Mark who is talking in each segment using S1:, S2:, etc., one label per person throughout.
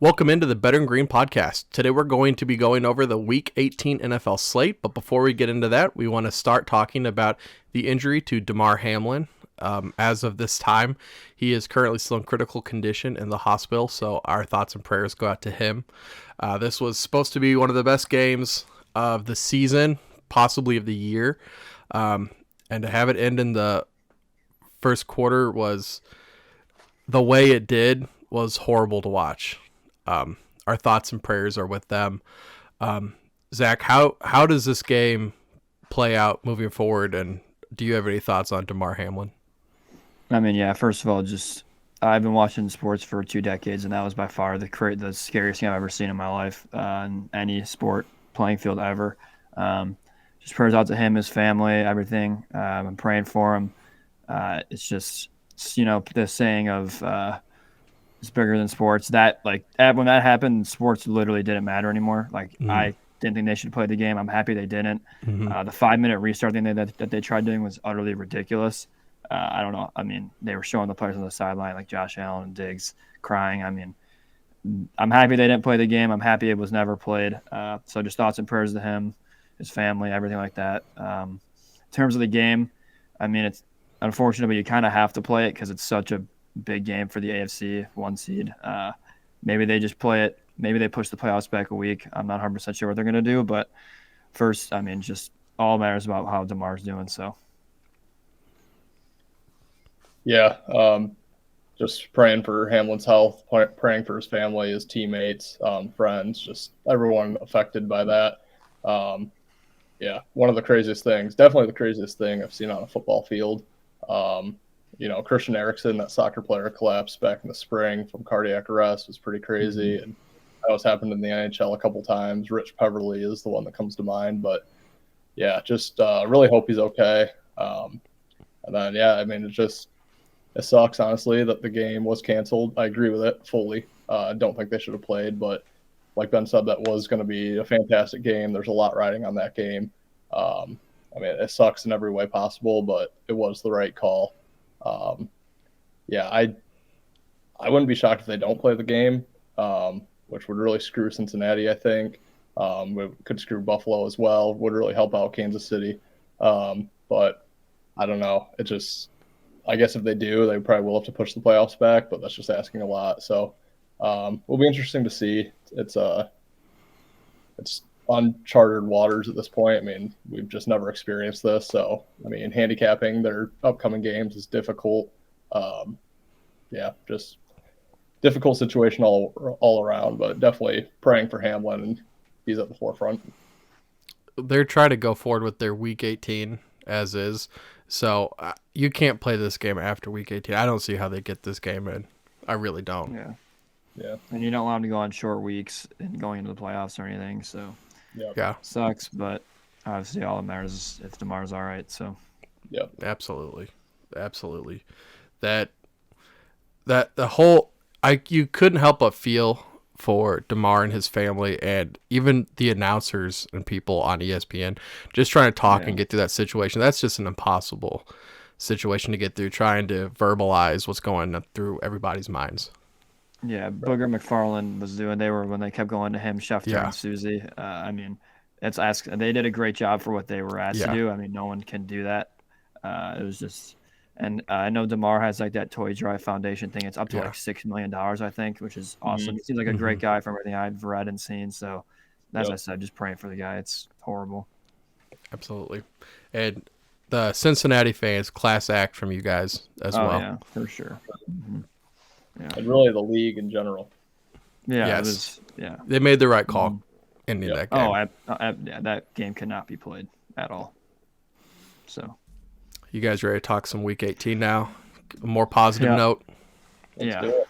S1: Welcome into the Better and Green podcast. Today we're going to be going over the Week 18 NFL slate, but before we get into that, we want to start talking about the injury to Damar Hamlin. As of this time, he is currently still in critical condition in the hospital, so our thoughts and prayers go out to him. This was supposed to be one of the best games of the season, possibly of the year, and to have it end in the first quarter was the way it did was horrible to watch. Our thoughts and prayers are with them. Zach, how does this game play out moving forward, and do you have any thoughts on Damar Hamlin?
S2: I mean, yeah, first of all, I've been watching sports for 2 decades, and that was by far the scariest thing I've ever seen in my life in any sport playing field ever. Just prayers out to him, his family, everything. I'm praying for him. It's the saying of it's bigger than sports. That when that happened, sports literally didn't matter anymore. I didn't think they should play the game. I'm happy they didn't. The 5-minute restart thing that they tried doing was utterly ridiculous. I don't know. I mean, they were showing the players on the sideline like Josh Allen and Diggs crying. I mean, I'm happy they didn't play the game. I'm happy it was never played. So just thoughts and prayers to him, his family, everything like that. In terms of the game, I mean, it's unfortunate, but you kind of have to play it because it's such a big game for the AFC 1 seed. Maybe they just play it. Maybe they push the playoffs back a week. I'm not 100% sure what they're going to do, but first, I mean, just all matters about how Damar's doing. So,
S3: yeah, just praying for Hamlin's health, praying for his family, his teammates, friends, just everyone affected by that. Yeah, one of the craziest things, definitely the craziest thing I've seen on a football field. Christian Eriksen, that soccer player, collapsed back in the spring from cardiac arrest, was pretty crazy. And that was happened in the NHL a couple times. Rich Peverly is the one that comes to mind. But, yeah, just really hope he's okay. And then, yeah, I mean, it sucks, honestly, that the game was canceled. I agree with it fully. I don't think they should have played. But like Ben said, that was going to be a fantastic game. There's a lot riding on that game. I mean, it sucks in every way possible, but it was the right call. I wouldn't be shocked if they don't play the game, which would really screw Cincinnati, I think. It could screw Buffalo as well, would really help out Kansas City. But I don't know. I guess if they do, they probably will have to push the playoffs back, but that's just asking a lot. So will be interesting to see. It's uncharted waters at this point. I mean, we've just never experienced this. So, I mean, handicapping their upcoming games is difficult. Just difficult situation all around, but definitely praying for Hamlin, and he's at the forefront.
S1: They're trying to go forward with their Week 18 as is. So you can't play this game after Week 18. I don't see how they get this game in. I really don't.
S2: Yeah. And you don't allow them to go on short weeks and going into the playoffs or anything. So,
S1: yeah,
S2: sucks. But obviously, all that matters is if Damar's all right. So,
S3: yeah,
S1: absolutely. That the whole you couldn't help but feel for Damar and his family, and even the announcers and people on ESPN just trying to talk and get through that situation. That's just an impossible situation to get through, trying to verbalize what's going through everybody's minds.
S2: Yeah, Booger McFarland was when they kept going to him, Schefter and Susie. I mean, they did a great job for what they were asked to do. I mean, no one can do that. It was just, and I know Damar has like that Toy Drive Foundation thing. It's up to like $6 million, I think, which is awesome. He seems like a great guy from everything I've read and seen. So, as I said, just praying for the guy. It's horrible.
S1: Absolutely. And the Cincinnati fans, class act from you guys as well.
S2: Yeah, for sure. Mm-hmm.
S3: Yeah. And really the league in general.
S2: Yeah,
S1: yes. They made the right call ending that game.
S2: That game cannot be played at all. So,
S1: you guys ready to talk some Week 18 now? A more positive note?
S3: Let's do it.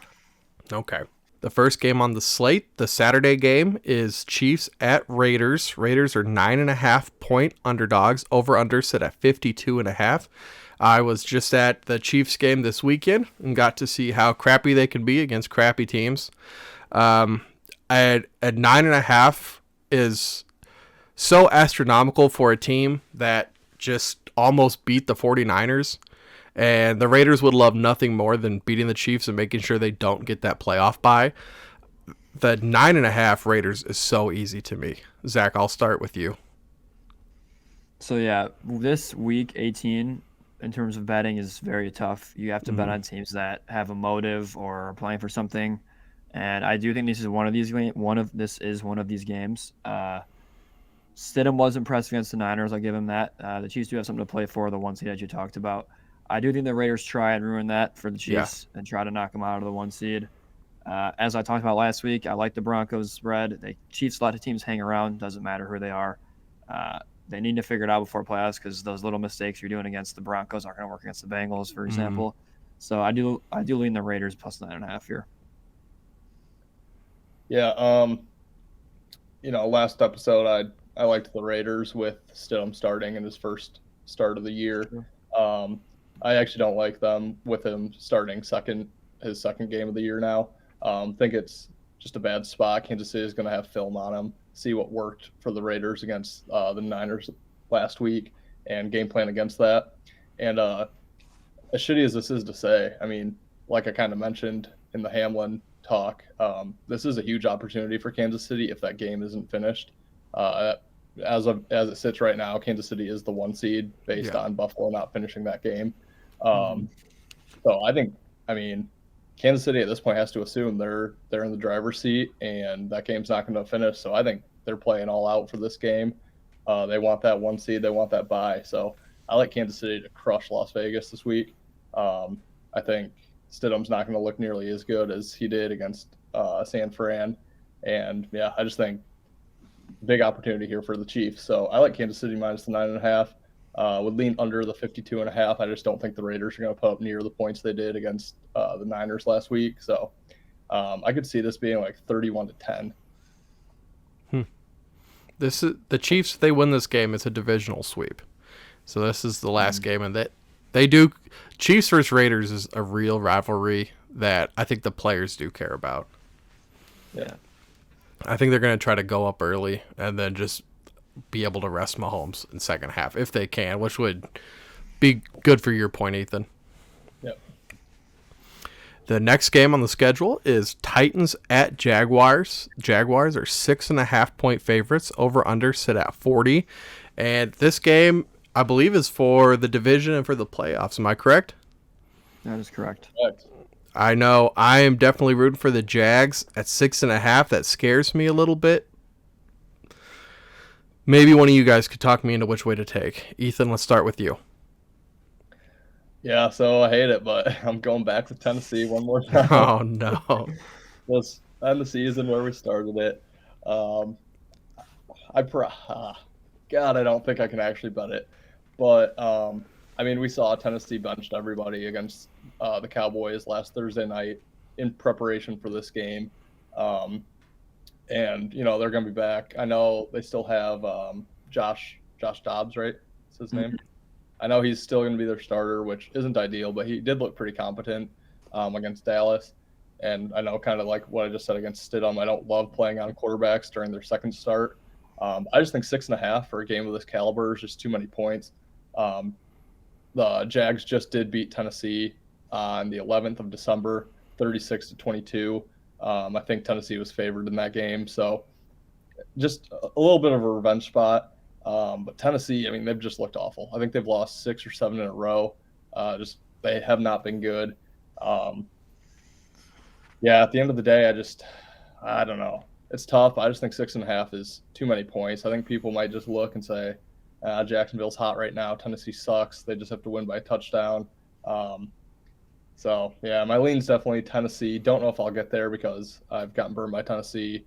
S1: Okay. The first game on the slate, the Saturday game, is Chiefs at Raiders. Raiders are 9.5-point underdogs. Over-under set at 52.5. I was just at the Chiefs game this weekend and got to see how crappy they can be against crappy teams. At 9.5 is so astronomical for a team that just almost beat the 49ers. And the Raiders would love nothing more than beating the Chiefs and making sure they don't get that playoff bye. The 9.5 Raiders is so easy to me. Zach, I'll start with you.
S2: So yeah, this week 18 in terms of betting is very tough. You have to bet on teams that have a motive or are playing for something, and I do think this is one of these games. Stidham was impressed against the Niners. I'll give him that. The Chiefs do have something to play for, the one seed that you talked about. I do think the Raiders try and ruin that for the Chiefs and try to knock them out of the one seed. As I talked about last week, I like the Broncos spread. The Chiefs let the teams hang around. Doesn't matter who they are. They need to figure it out before playoffs because those little mistakes you're doing against the Broncos aren't going to work against the Bengals, for example. So I do lean the Raiders plus 9.5 here.
S3: Yeah. Last episode I liked the Raiders with Stidham starting in his first start of the year. Sure. I actually don't like them with him starting his second game of the year now. Think it's just a bad spot. Kansas City is going to have film on him, see what worked for the Raiders against the Niners last week and game plan against that. And as shitty as this is to say, I mean, like I kind of mentioned in the Hamlin talk, this is a huge opportunity for Kansas City if that game isn't finished. As it sits right now, Kansas City is the one seed based on Buffalo not finishing that game. So I mean, Kansas City at this point has to assume they're in the driver's seat and that game's not going to finish. So I think they're playing all out for this game. They want that one seed. They want that bye. So I like Kansas City to crush Las Vegas this week. I think Stidham's not going to look nearly as good as he did against San Fran. And yeah, I just think big opportunity here for the Chiefs. So I like Kansas City minus the 9.5. Would lean under the 52.5. I just don't think the Raiders are going to put up near the points they did against the Niners last week. So I could see this being like 31-10.
S1: This is the Chiefs. If they win this game, it's a divisional sweep. So this is the last game, and they do. Chiefs versus Raiders is a real rivalry that I think the players do care about.
S3: Yeah,
S1: I think they're going to try to go up early and then just be able to rest Mahomes in second half if they can, which would be good for your point, Ethan.
S3: Yep.
S1: The next game on the schedule is Titans at Jaguars. Jaguars are 6.5 point favorites. Over under sit at 40. And this game, I believe, is for the division and for the playoffs. Am I correct?
S2: That is correct.
S1: I know. I am definitely rooting for the Jags at 6.5. That scares me a little bit. Maybe one of you guys could talk me into which way to take. Ethan, let's start with you.
S3: Yeah, so I hate it, but I'm going back to Tennessee one more time.
S1: Oh, no.
S3: Let's end the season where we started it. God, I don't think I can actually bet it. But, I mean, we saw Tennessee benched everybody against the Cowboys last Thursday night in preparation for this game. And, they're going to be back. I know they still have Josh Dobbs, right? That's his name. I know he's still going to be their starter, which isn't ideal, but he did look pretty competent against Dallas. And I know kind of like what I just said against Stidham, I don't love playing on quarterbacks during their second start. I just think 6.5 for a game of this caliber is just too many points. The Jags just did beat Tennessee on the 11th of December, 36-22. I think Tennessee was favored in that game. So just a little bit of a revenge spot. But Tennessee, I mean, they've just looked awful. I think they've lost 6 or 7 in a row. They have not been good. Yeah, at the end of the day, I don't know. It's tough. I just think 6.5 is too many points. I think people might just look and say, Jacksonville's hot right now. Tennessee sucks. They just have to win by a touchdown. So, yeah, my lean's definitely Tennessee. Don't know if I'll get there because I've gotten burned by Tennessee,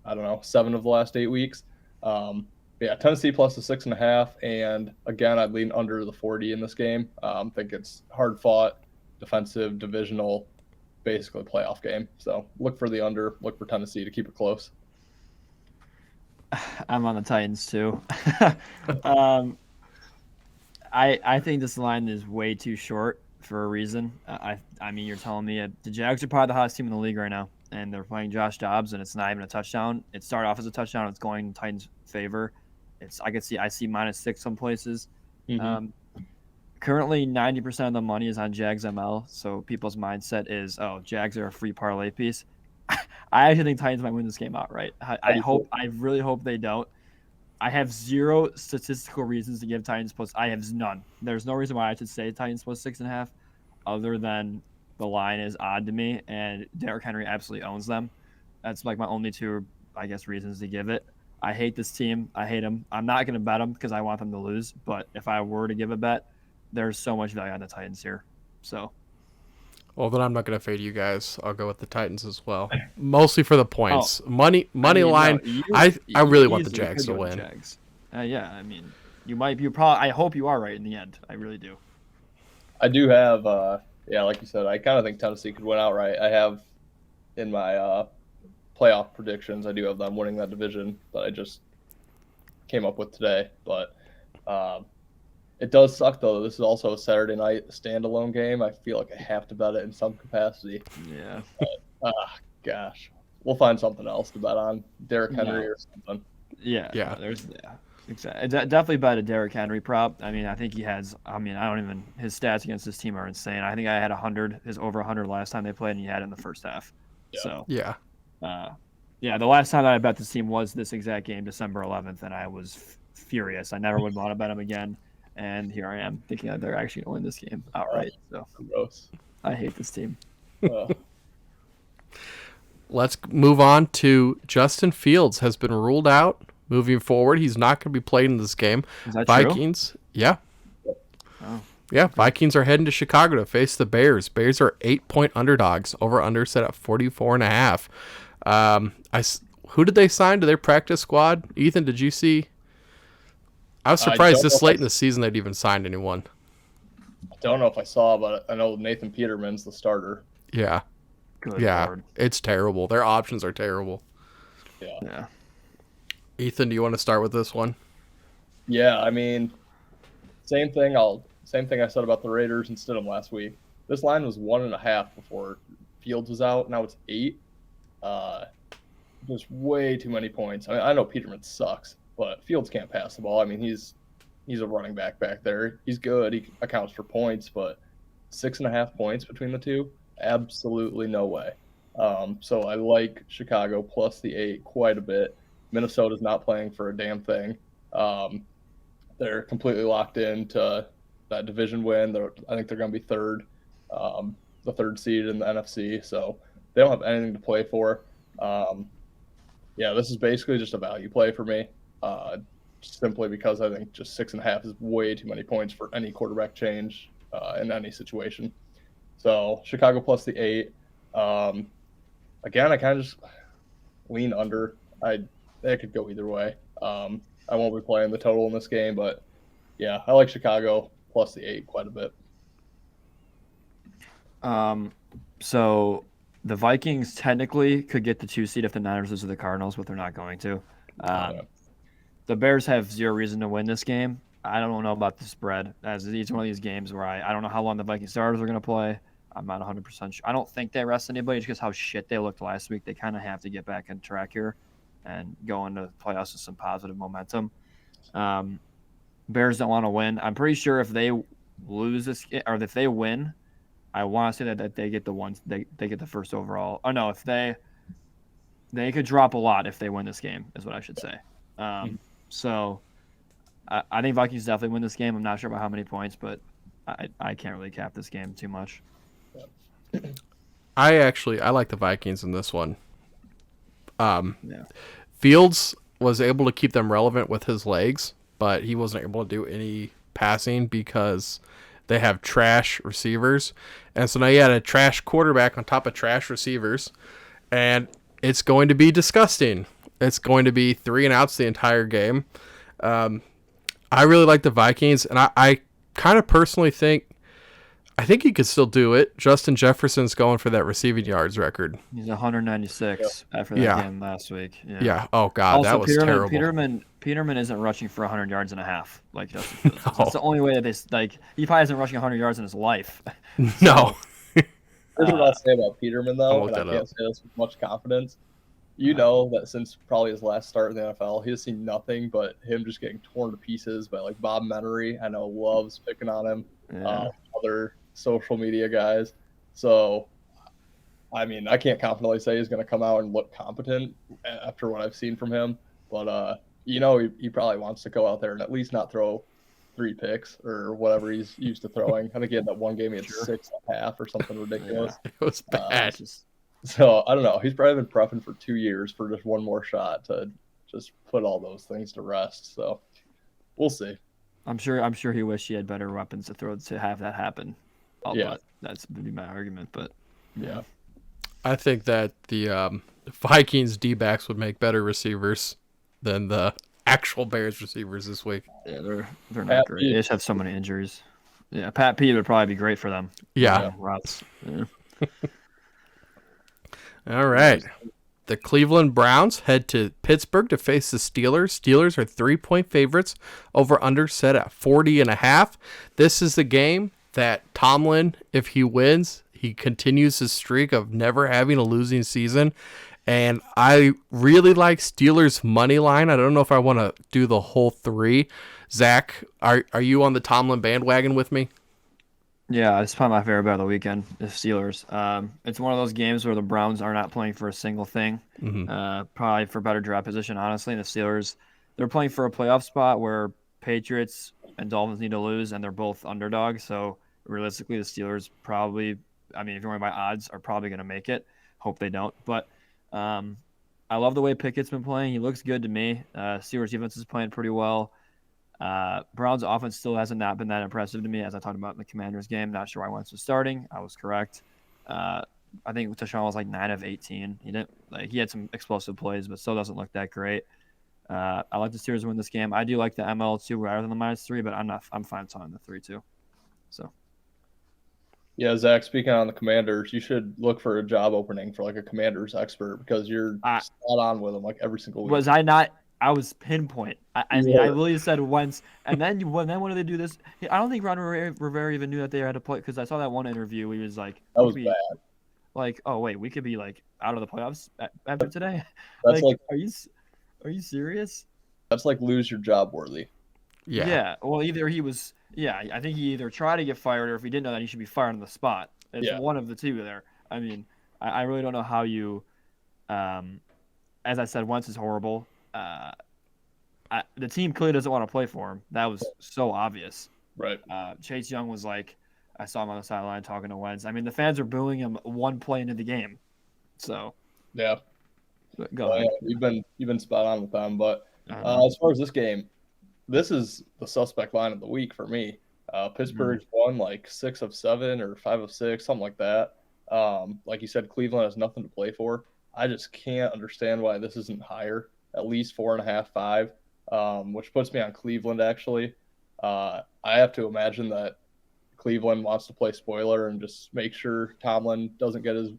S3: 7 of the last 8 weeks. Yeah, Tennessee plus the 6.5. And, again, I'd lean under the 40 in this game. I think it's hard-fought, defensive, divisional, basically playoff game. So look for the under. Look for Tennessee to keep it close.
S2: I'm on the Titans, too. I think this line is way too short for a reason. I mean, you're telling me the Jags are probably the hottest team in the league right now, and they're playing Josh Dobbs, and it's not even a touchdown. It started off as a touchdown. It's going in Titans' favor. I see -6 some places.
S3: Mm-hmm.
S2: Currently, 90% of the money is on Jags ML, so people's mindset is, oh, Jags are a free parlay piece. I actually think Titans might win this game outright. I really hope they don't. I have zero statistical reasons to give Titans plus. I have none. There's no reason why I should say Titans plus 6.5, other than the line is odd to me, and Derrick Henry absolutely owns them. That's like my only two, I guess, reasons to give it. I hate this team. I hate them. I'm not going to bet them because I want them to lose. But if I were to give a bet, there's so much value on the Titans here. So.
S1: Well, then I'm not going to fade you guys. I'll go with the Titans as well, mostly for the points. Money line. No, I really want the Jags to win.
S2: Jags. Yeah, I mean, you might be. I hope you are right in the end. I really do.
S3: I do have. Like you said, I kind of think Tennessee could win outright. I have in my playoff predictions. I do have them winning that division that I just came up with today, but. It does suck, though. This is also a Saturday night standalone game. I feel like I have to bet it in some capacity.
S2: Yeah.
S3: But, gosh. We'll find something else to bet on. Derrick Henry or something.
S2: Yeah. Exactly. Definitely bet a Derrick Henry prop. I mean, I think he has – his stats against this team are insane. I think I had 100, his over 100 last time they played, and he had it in the first half.
S3: Yeah.
S2: So,
S1: the
S2: last time that I bet this team was this exact game, December 11th, and I was furious. I never would want to bet him again. And here I am thinking that they're actually going to win this game outright. So
S3: gross.
S2: I hate this team.
S1: Let's move on to Justin Fields has been ruled out moving forward. He's not going to be played in this game.
S2: Is that
S1: Vikings, true? Yeah.
S2: Oh.
S1: Yeah, Vikings are heading to Chicago to face the Bears. Bears are 8-point underdogs. Over/under set at 44.5. Who did they sign to their practice squad? Ethan, did you see? I was surprised this late in the season they'd even signed anyone.
S3: I don't know if I saw, but I know Nathan Peterman's the starter.
S1: Yeah.
S2: Good Lord.
S1: It's terrible. Their options are terrible.
S2: Yeah.
S1: Ethan, do you want to start with this one?
S3: Yeah, I mean, same thing I said about the Raiders and Stidham last week. This line was 1.5 before Fields was out. Now it's 8. There's way too many points. I mean, I know Peterman sucks, but Fields can't pass the ball. I mean, he's a running back there. He's good. He accounts for points, but 6.5 points between the two, absolutely no way. So I like Chicago plus the 8 quite a bit. Minnesota's not playing for a damn thing. They're completely locked into that division win. I think they're going to be third, the third seed in the NFC. So they don't have anything to play for. This is basically just a value play for me. Simply because I think just 6.5 is way too many points for any quarterback change in any situation. So Chicago plus the 8. Again, I kind of just lean under. It could go either way. I won't be playing the total in this game, but yeah, I like Chicago plus the 8 quite a bit.
S2: So the Vikings technically could get the 2 seed if the Niners lose to the Cardinals, but they're not going to. The Bears have zero reason to win this game. I don't know about the spread, as it's one of these games where I don't know how long the Viking starters are going to play. I'm not 100% sure. I don't think they rest anybody just because how shit they looked last week. They kind of have to get back on track here and go into the playoffs with some positive momentum. Bears don't want to win. I'm pretty sure if they lose this or if they win, I want to say that they get they get the first overall. Oh no, if they could drop a lot if they win this game is what I should say. So I think Vikings definitely win this game. I'm not sure about how many points, but I can't really cap this game too much.
S1: I like the Vikings in this one. Fields was able to keep them relevant with his legs, but he wasn't able to do any passing because they have trash receivers. And so now you had a trash quarterback on top of trash receivers, and it's going to be disgusting. It's going to be 3 and outs the entire game. I really like the Vikings, and I kind of personally think he could still do it. Justin Jefferson's going for that receiving yards record.
S2: He's 196 after that game last week.
S1: Yeah. Oh God, also, that was terrible.
S2: Peterman isn't rushing for 100 yards and a half like Justin Fields. No. That's the only way that he probably isn't rushing 100 yards in his life.
S1: No.
S3: Here's what I'll say about Peterman, though, and I can't say this with much confidence. You know that since probably his last start in the NFL, he has seen nothing but him just getting torn to pieces by like Bob Menery. I know loves picking on him. Other social media guys. So I mean, I can't confidently say he's going to come out and look competent after what I've seen from him, but he probably wants to go out there and at least not throw 3 picks or whatever he's used to throwing. I think he had that one game he had 6.5 or something ridiculous.
S1: It was bad.
S3: So I don't know. He's probably been prepping for 2 years for just one more shot to just put all those things to rest. So we'll see.
S2: I'm sure he wished he had better weapons to throw to have that happen. But that's would be my argument. But
S3: yeah.
S1: I think that the Vikings D-backs would make better receivers than the actual Bears receivers this week.
S2: Yeah, they're not great. They just have so many injuries. Yeah, Pat P would probably be great for them.
S1: Yeah.
S2: Routes. Yeah.
S1: All right. The Cleveland Browns head to Pittsburgh to face the Steelers. Steelers are 3-point favorites. Over under set at 40.5. This is the game that Tomlin, if he wins, he continues his streak of never having a losing season. And I really like Steelers money line. I don't know if I want to do the whole 3. Zach, are you on the Tomlin bandwagon with me?
S2: Yeah, it's probably my favorite bet of the weekend, the Steelers. It's one of those games where the Browns are not playing for a single thing, probably for better draft position, honestly. And the Steelers, they're playing for a playoff spot where Patriots and Dolphins need to lose, and they're both underdogs. So realistically, the Steelers probably, I mean, if you're going by odds, are probably going to make it. Hope they don't. But I love the way Pickett's been playing. He looks good to me. Steelers defense is playing pretty well. Browns offense still hasn't not been that impressive to me, as I talked about in the Commanders game. Not sure why Wentz was starting. I was correct. I think Tashawn was like 9 of 18. He had some explosive plays, but still doesn't look that great. I like the Steelers to win this game. I do like the ML2 rather than the -3, but I'm fine telling the 3 too. So.
S3: Yeah, Zach, speaking on the Commanders, you should look for a job opening for like a Commanders expert because you're spot on with them like every single week.
S2: Was I not? I was pinpoint. I mean, I literally said Wentz, and then when do they do this? I don't think Ron Rivera even knew that they had to play, because I saw that one interview. He was like,
S3: "That was bad."
S2: Like, oh wait, we could be like out of the playoffs after today.
S3: That's like,
S2: are you serious?
S3: That's like lose your job worthy.
S1: Yeah.
S2: Yeah. Well, either he was. Yeah, I think he either tried to get fired, or if he didn't know that, he should be fired on the spot. It's one of the two there. I mean, I really don't know how you. As I said, Wentz is horrible. The team clearly doesn't want to play for him. That was so obvious.
S3: Right.
S2: Chase Young was like, I saw him on the sideline talking to Wentz. I mean, the fans are booing him one play into the game. So.
S3: Yeah.
S2: Go ahead.
S3: Yeah, you've been spot on with them, but as far as this game, this is the suspect line of the week for me. Pittsburgh's won like 6 of 7 or 5 of 6, something like that. Like you said, Cleveland has nothing to play for. I just can't understand why this isn't higher, at least 4.5, 5, which puts me on Cleveland, actually. I have to imagine that Cleveland wants to play spoiler and just make sure Tomlin doesn't get his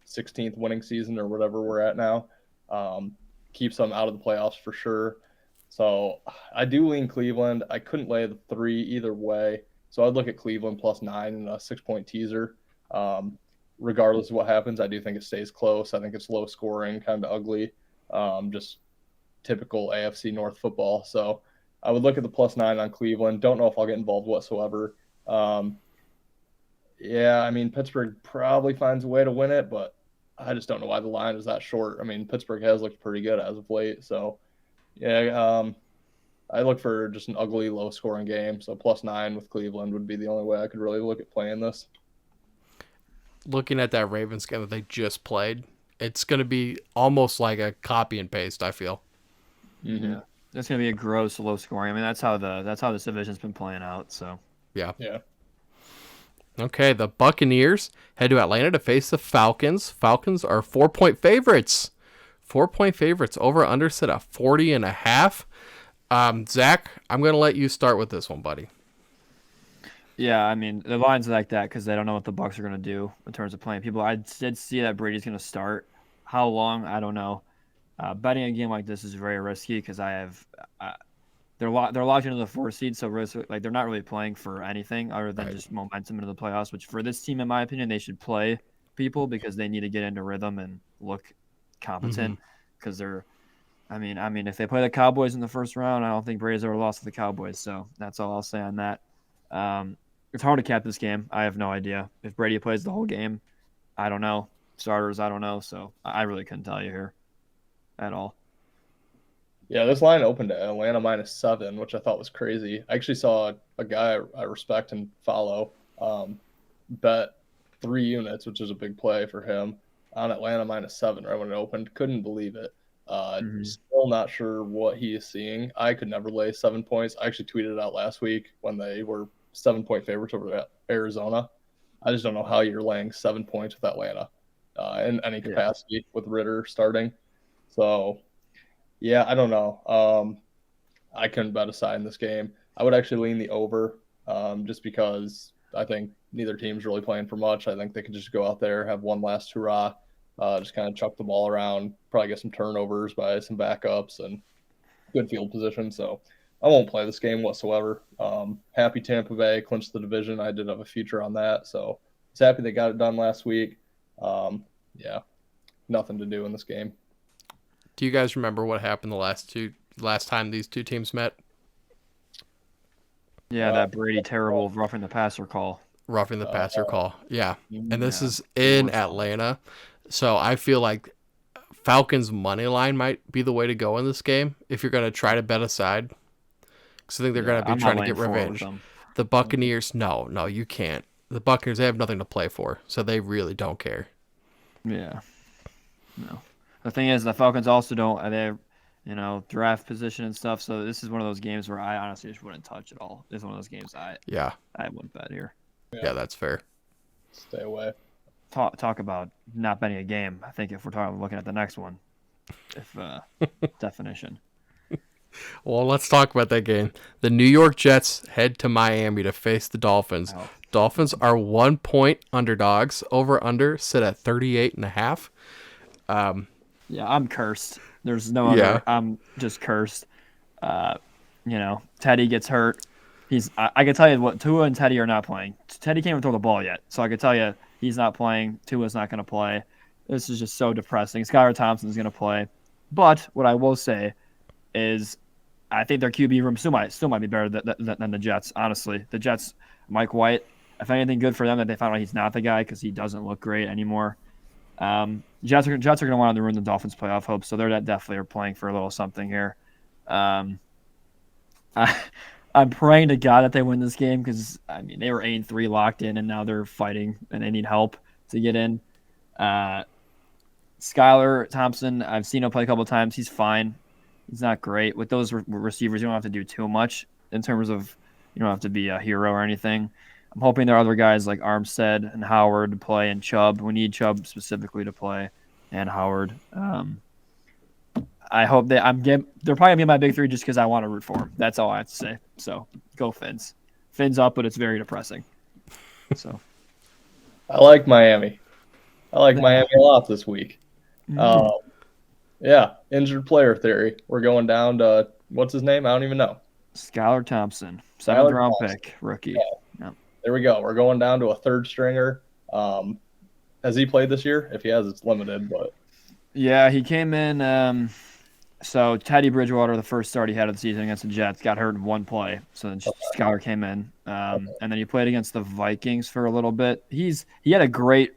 S3: 16th winning season or whatever we're at now. Keeps them out of the playoffs for sure. So I do lean Cleveland. I couldn't lay the 3 either way. So I'd look at Cleveland +9 in a 6-point teaser. Regardless of what happens, I do think it stays close. I think it's low scoring, kind of ugly, just typical AFC North football. So I would look at the +9 on Cleveland. Don't know if I'll get involved whatsoever. Yeah, I mean, Pittsburgh probably finds a way to win it, but I just don't know why the line is that short. I mean, Pittsburgh has looked pretty good as of late. So, yeah, I look for just an ugly, low-scoring game. So +9 with Cleveland would be the only way I could really look at playing this.
S1: Looking at that Ravens game that they just played, it's going to be almost like a copy and paste, I feel.
S2: Mm-hmm. Yeah. That's going to be a gross low scoring. I mean, that's how this division's been playing out. So
S1: yeah.
S3: Yeah.
S1: Okay, the Buccaneers head to Atlanta to face the Falcons. Falcons are 4-point favorites. 4-point favorites. Over under set at 40.5. Zach, I'm going to let you start with this one, buddy.
S2: Yeah, I mean, the line's like that because they don't know what the Bucs are going to do in terms of playing people. I did see that Brady's going to start. How long? I don't know. Betting a game like this is very risky because they're locked into the 4 seed, so they're not really playing for anything other than just momentum into the playoffs. Which for this team, in my opinion, they should play people because they need to get into rhythm and look competent. Because I mean, if they play the Cowboys in the first round, I don't think Brady's ever lost to the Cowboys. So that's all I'll say on that. It's hard to cap this game. I have no idea if Brady plays the whole game. I don't know. Starters, I don't know. So I really couldn't tell you here at all.
S3: Yeah, this line opened at Atlanta -7, which I thought was crazy. I actually saw a guy I respect and follow bet 3 units, which is a big play for him, on Atlanta -7 right when it opened. Couldn't believe it. Still not sure what he is seeing. I could never lay 7 points. I actually tweeted it out last week when they were 7-point favorites over Arizona. I just don't know how you're laying 7 points with Atlanta in any capacity with Ritter starting. So, yeah, I don't know. I couldn't bet a side in this game. I would actually lean the over just because I think neither team's really playing for much. I think they could just go out there, have one last hurrah, just kind of chuck the ball around, probably get some turnovers by some backups and good field position. So I won't play this game whatsoever. Happy Tampa Bay clinched the division. I did have a future on that. So I was happy they got it done last week. Yeah, nothing to do in this game.
S1: Do you guys remember what happened the last time these two teams met?
S2: Yeah, that Brady terrible roughing the passer call.
S1: Roughing the passer call. Yeah. And this is in Atlanta. So I feel like Falcons money line might be the way to go in this game if you're going to try to bet a side. Because I think they're going to be trying to get revenge. The Buccaneers, no, you can't. The Buccaneers, they have nothing to play for, so they really don't care.
S2: Yeah. No. The thing is, the Falcons also don't. They're, draft position and stuff. So this is one of those games where I honestly just wouldn't touch at all. This is one of those games I wouldn't bet here.
S1: Yeah, that's fair.
S3: Stay away.
S2: Talk about not betting a game. I think if we're looking at the next one, if definition.
S1: Well, let's talk about that game. The New York Jets head to Miami to face the Dolphins.
S2: Oh.
S1: Dolphins are 1-point underdogs. Over/under sit at 38.5.
S2: Yeah, I'm cursed. There's no other.
S1: Yeah.
S2: I'm just cursed. Teddy gets hurt. I can tell you what Tua and Teddy are not playing. Teddy can't even throw the ball yet, so I can tell you he's not playing. Tua's not going to play. This is just so depressing. Skylar Thompson's going to play, but what I will say is, I think their QB room still might be better than the Jets. Honestly, the Jets, Mike White. If anything, good for them that they found out he's not the guy because he doesn't look great anymore. Jets are going to want to ruin the Dolphins' playoff hopes, so they're definitely are playing for a little something here. I'm praying to God that they win this game because they were 8-3 locked in, and now they're fighting and they need help to get in. Skylar Thompson, I've seen him play a couple of times. He's fine. He's not great with those receivers. You don't have to do too much in terms of you don't have to be a hero or anything. I'm hoping there are other guys like Armstead and Howard to play, and Chubb. We need Chubb specifically to play, and Howard. I hope they're probably gonna be my big three just because I want to root for them. That's all I have to say. So go Fins. Fins up, but it's very depressing. So
S3: I like Miami. Miami a lot this week. Yeah, injured player theory. We're going down to what's his name? I don't even know.
S2: Skylar Thompson, 7th-round pick, rookie.
S3: Yeah. There we go. We're going down to a third stringer. Has he played this year? If he has, it's limited. But
S2: yeah, he came in. So Teddy Bridgewater, the first start he had of the season against the Jets, got hurt in one play. So then Skylar came in, and then he played against the Vikings for a little bit. He had a great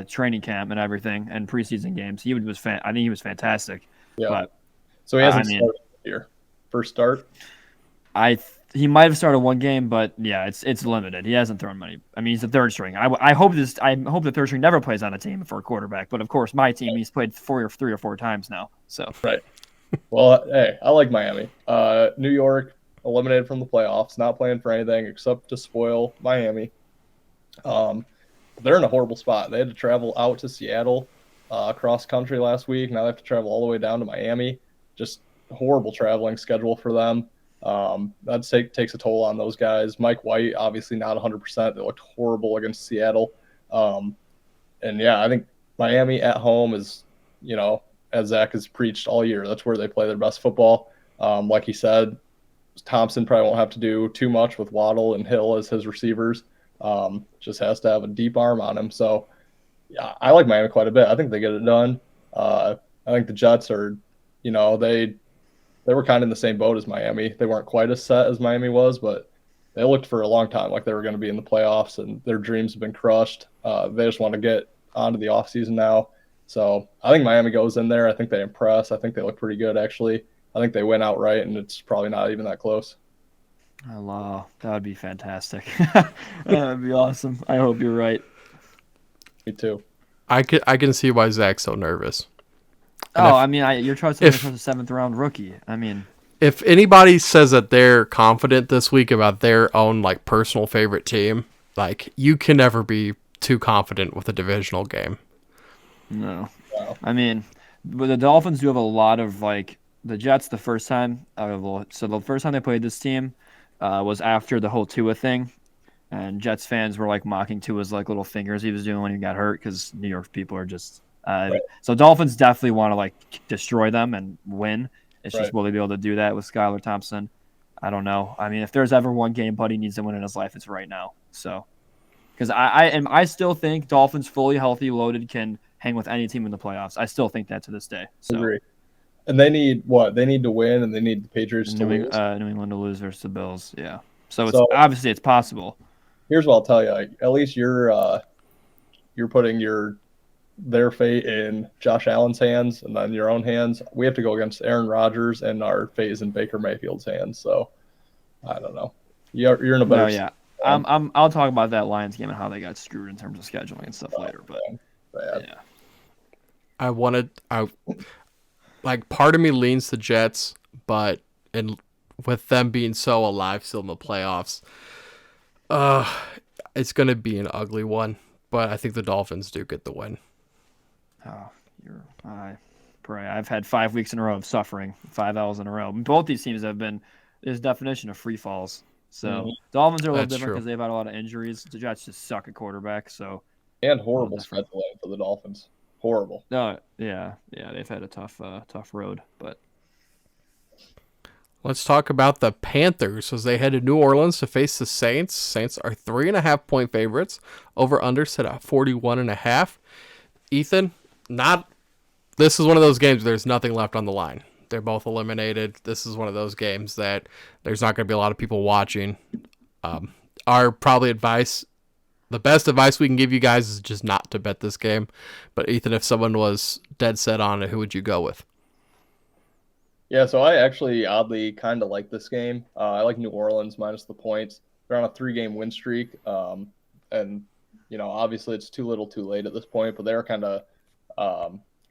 S2: training camp and everything, and preseason games. I think he was fantastic.
S3: Yeah.
S2: But,
S3: so he hasn't started this year. First start.
S2: He might have started one game, but yeah, it's limited. He hasn't thrown many. He's the third string. I hope the third string never plays on a team for a quarterback. But of course, my team, he's played 3 or 4 times now. So
S3: right. Well, hey, I like Miami. New York eliminated from the playoffs, not playing for anything except to spoil Miami. They're in a horrible spot. They had to travel out to Seattle, cross country last week. Now they have to travel all the way down to Miami. Just horrible traveling schedule for them. That takes a toll on those guys. Mike White, obviously not 100%. They looked horrible against Seattle. And yeah, I think Miami at home is, as Zach has preached all year, that's where they play their best football. Like he said, Thompson probably won't have to do too much with Waddle and Hill as his receivers. Just has to have a deep arm on him. So yeah, I like Miami quite a bit. I think they get it done. I think the Jets are, they were kind of in the same boat as Miami. They weren't quite as set as Miami was, but they looked for a long time like they were going to be in the playoffs, and their dreams have been crushed. They just want to get onto the offseason now. So I think Miami goes in there. I think they impress. I think they look pretty good, actually. I think they win outright, and it's probably not even that close.
S2: Oh, that would be fantastic. That would be awesome. I hope you're right.
S3: Me too.
S1: I can see why Zach's so nervous.
S2: You're trusting a 7th-round rookie. I mean,
S1: if anybody says that they're confident this week about their own like personal favorite team, like you can never be too confident with a divisional game.
S2: no. I mean, but the Dolphins do have a lot of like the Jets. The first time, so the first time they played this team was after the whole Tua thing, and Jets fans were like mocking Tua's like little fingers he was doing when he got hurt because New York people are just. So Dolphins definitely want to like destroy them and win. It's just will they be able to do that with Skylar Thompson? I don't know. I mean, if there's ever one game Buddy needs to win in his life, it's right now. So, because I still think Dolphins fully healthy, loaded can hang with any team in the playoffs. I still think that to this day. So.
S3: Agree. And they need what? They need to win, and they need the Patriots to lose.
S2: New England to lose versus the Bills. Yeah. So it's obviously it's possible.
S3: Here's what I'll tell you. At least you're putting their fate in Josh Allen's hands and then your own hands. We have to go against Aaron Rodgers, and our fate is in Baker Mayfield's hands. So I don't know. You're in a better.
S2: No, yeah. I'll talk about that Lions game and how they got screwed in terms of scheduling and stuff later. But yeah.
S1: Part of me leans the Jets, but with them being so alive still in the playoffs, it's going to be an ugly one. But I think the Dolphins do get the win.
S2: Oh, I've had 5 weeks in a row of suffering, 5 L's in a row. Both these teams have been this definition of free falls. So Dolphins are a little different because they've had a lot of injuries. The Jets just suck at quarterback. So
S3: and horrible scheduling for the Dolphins. Horrible.
S2: No, yeah, they've had a tough road. But
S1: let's talk about the Panthers as they head to New Orleans to face the Saints. Saints are 3.5-point favorites. Over under set at 41.5. Ethan, this is one of those games where there's nothing left on the line. They're both eliminated. This is one of those games that there's not going to be a lot of people watching. Our probably the best advice we can give you guys is just not to bet this game. But Ethan, if someone was dead set on it, who would you go with?
S3: Yeah, so I actually oddly kind of like this game. I like New Orleans minus the points. They're on a 3-game win streak. And, obviously it's too little too late at this point, but they're kind of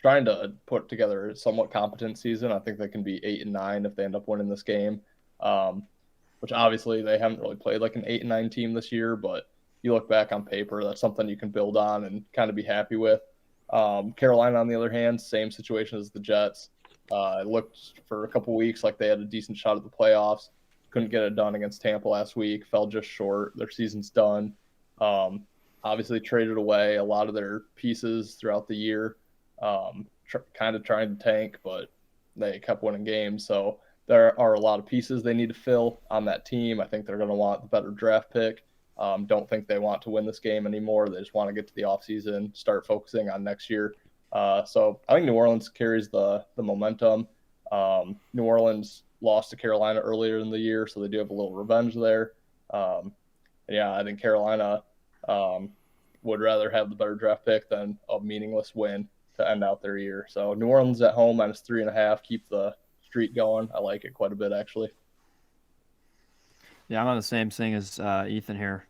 S3: trying to put together a somewhat competent season. I think they can be 8-9 if they end up winning this game, which obviously they haven't really played like an 8-9 team this year, but you look back on paper, that's something you can build on and kind of be happy with. Carolina, on the other hand, same situation as the Jets. It looked for a couple weeks like they had a decent shot at the playoffs. Couldn't get it done against Tampa last week. Fell just short. Their season's done. Obviously traded away a lot of their pieces throughout the year. Kind of trying to tank, but they kept winning games. So there are a lot of pieces they need to fill on that team. I think they're going to want the better draft pick. Don't think they want to win this game anymore. They just want to get to the offseason, start focusing on next year. So I think New Orleans carries the momentum. New Orleans lost to Carolina earlier in the year, so they do have a little revenge there. I think Carolina would rather have the better draft pick than a meaningless win to end out their year. So New Orleans at home minus 3.5, keep the streak going. I like it quite a bit, actually.
S2: Yeah, I'm on the same thing as Ethan here.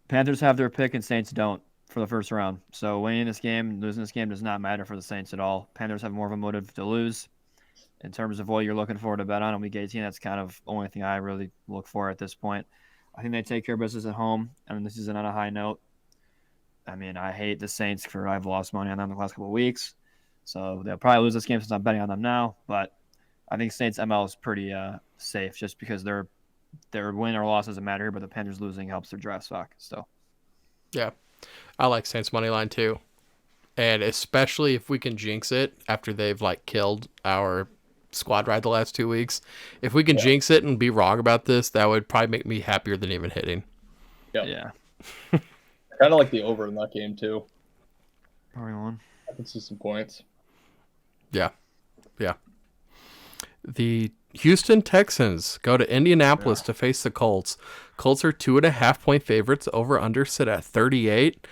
S2: Panthers have their pick and Saints don't for the first round. So winning this game, losing this game does not matter for the Saints at all. Panthers have more of a motive to lose. In terms of what you're looking for to bet on Week 18, that's kind of the only thing I really look for at this point. I think they take care of business at home. I mean, this isn't on a high note. I mean, I hate the Saints I've lost money on them the last couple of weeks. So they'll probably lose this game since I'm betting on them now. But I think Saints ML is pretty safe just because their win or loss doesn't matter here, but the Panthers losing helps their draft stock. So,
S1: yeah, I like Saints money line too, and especially if we can jinx it after they've killed our squad ride the last 2 weeks. If we can jinx it and be wrong about this, that would probably make me happier than even hitting.
S3: Yeah. Kind of like the over in that game too.
S2: Probably one.
S3: I can see some points.
S1: Yeah. The Houston Texans go to Indianapolis to face the Colts. Colts are 2.5-point favorites. Over under sit at 38.